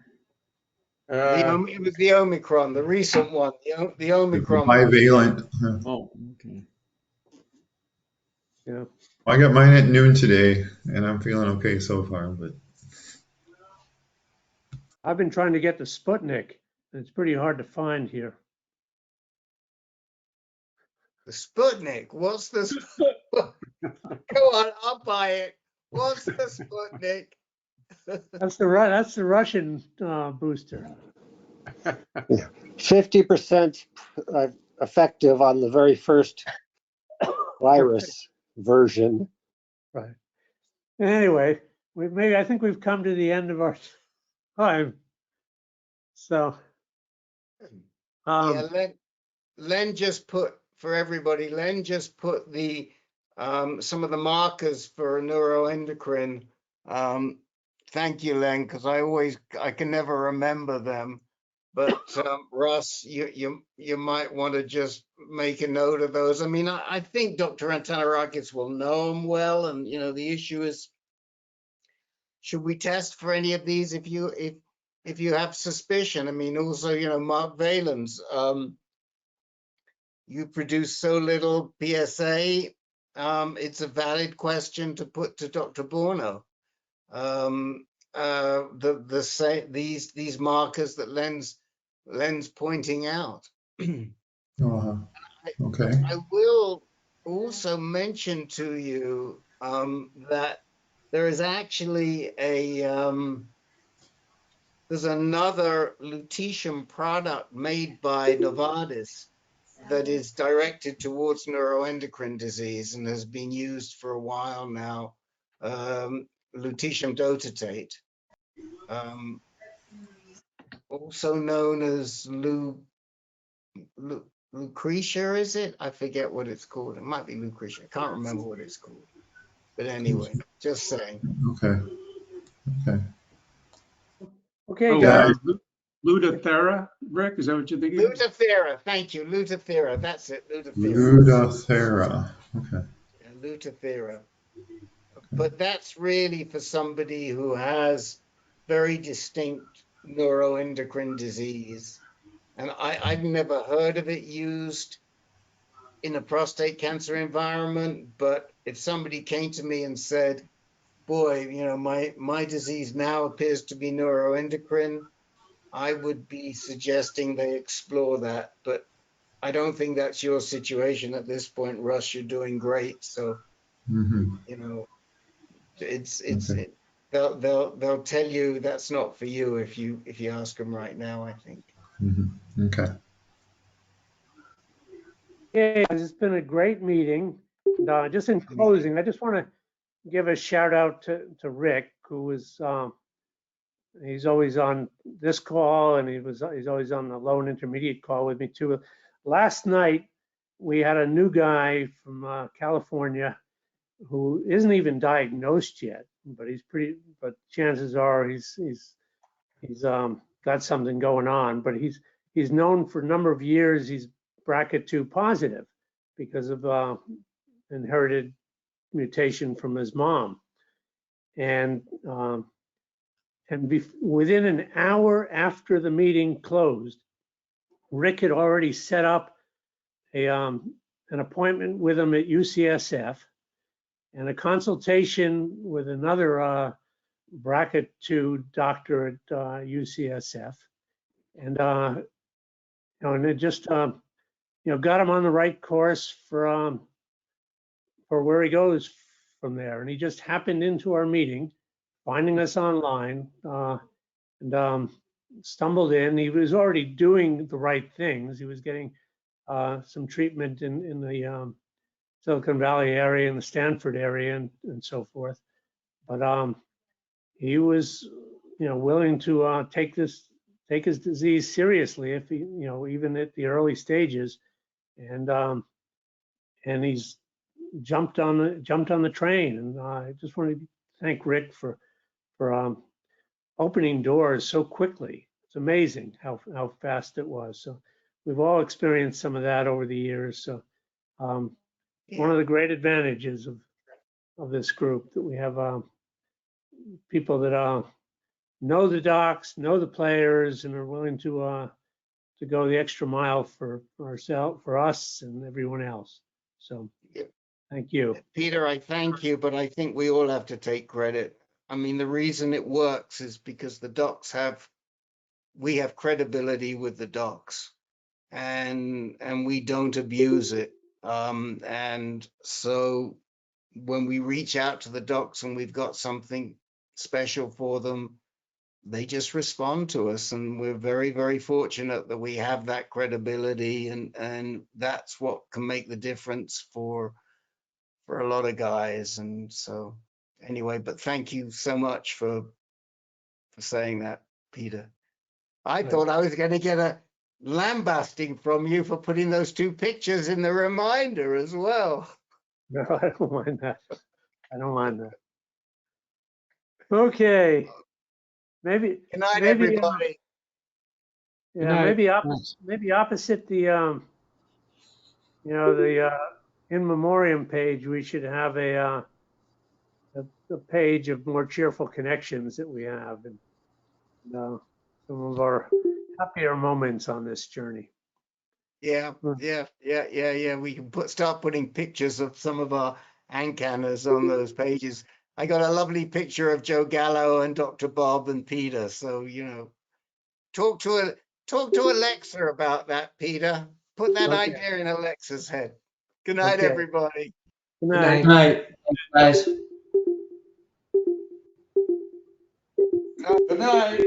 It was the Omicron, the recent one, the Omicron. Bivalent. Oh, okay. Yeah. I got mine at noon today, and I'm feeling okay so far. But I've been trying to get the Sputnik, and it's pretty hard to find here. The Sputnik. What's the Sputnik? Go on, I'll buy it. What's the Sputnik? That's the Russian booster. 50% effective on the very first virus version. Right. Anyway, I think we've come to the end of our time. So, Yeah, Len just put, for everybody, Len just put the some of the markers for neuroendocrine. Thank you, Len, because I can never remember them. But Russ, you might want to just make a note of those. I mean, I think Dr. Antonarakis will know them well, and the issue is, should we test for any of these if you have suspicion? I mean, also, Mark Valens, you produce so little PSA. It's a valid question to put to Dr. Borno. These markers that Len's pointing out. Okay. I will also mention to you that there is actually there's another lutetium product made by Novartis that is directed towards neuroendocrine disease and has been used for a while now, lutetium dotatate, also known as Lucretia, is it? I forget what it's called. It might be Lucretia. I can't remember what it's called. But anyway, just saying. Okay. Okay, guys. Lutathera, Rick, is that what you're thinking? Lutathera, thank you. Lutathera, that's it. Lutathera. Okay. Lutathera. But that's really for somebody who has very distinct neuroendocrine disease. And I've never heard of it used in a prostate cancer environment, but if somebody came to me and said, boy, my disease now appears to be neuroendocrine, I would be suggesting they explore that. But I don't think that's your situation at this point, Russ. You're doing great. So, they'll tell you that's not for you if you ask them right now, I think. Okay. Yeah, it's been a great meeting. And, just in closing, I just want to give a shout out to Rick, who was he's always on this call, and he's always on the low and intermediate call with me too. Last night we had a new guy from California who isn't even diagnosed yet, but but chances are he's got something going on. But he's known for a number of years he's BRCA2 positive because of inherited mutation from his mom. And within an hour after the meeting closed, Rick had already set up an appointment with him at UCSF and a consultation with another BRCA2 doctor at UCSF. And and it just got him on the right course for where he goes from there. And he just happened into our meeting, finding us online, and stumbled in. He was already doing the right things. He was getting some treatment in the Silicon Valley area, in the Stanford area, and so forth. But he was, willing to take his disease seriously, if he, even at the early stages, and he's jumped on the train. And I just wanted to thank Rick for opening doors so quickly. It's amazing how fast it was. So we've all experienced some of that over the years. So one of the great advantages of this group, that we have people that know the docs, know the players, and are willing to go the extra mile for us and everyone else. So thank you. Peter, I thank you, but I think we all have to take credit. I mean, the reason it works is because the docs we have credibility with the docs, and we don't abuse it. And so when we reach out to the docs and we've got something special for them, they just respond to us, and we're very, very fortunate that we have that credibility, and that's what can make the difference for a lot of guys. And so anyway, but thank you so much for saying that, Peter. I thought I was going to get a lambasting from you for putting those 2 pictures in the reminder as well. No, I don't mind that. I don't mind that. Okay. Maybe. Good night, maybe, everybody. Yeah, night. maybe opposite the the in memoriam page, we should have a page of more cheerful connections that we have, and some of our happier moments on this journey. Yeah. We can start putting pictures of some of our ANCANers on those pages. I got a lovely picture of Joe Gallo and Dr. Bob and Peter. So, talk to Alexa about that, Peter. Put that idea in Alexa's head. Good night, everybody. Good night. Good night, guys. Good night.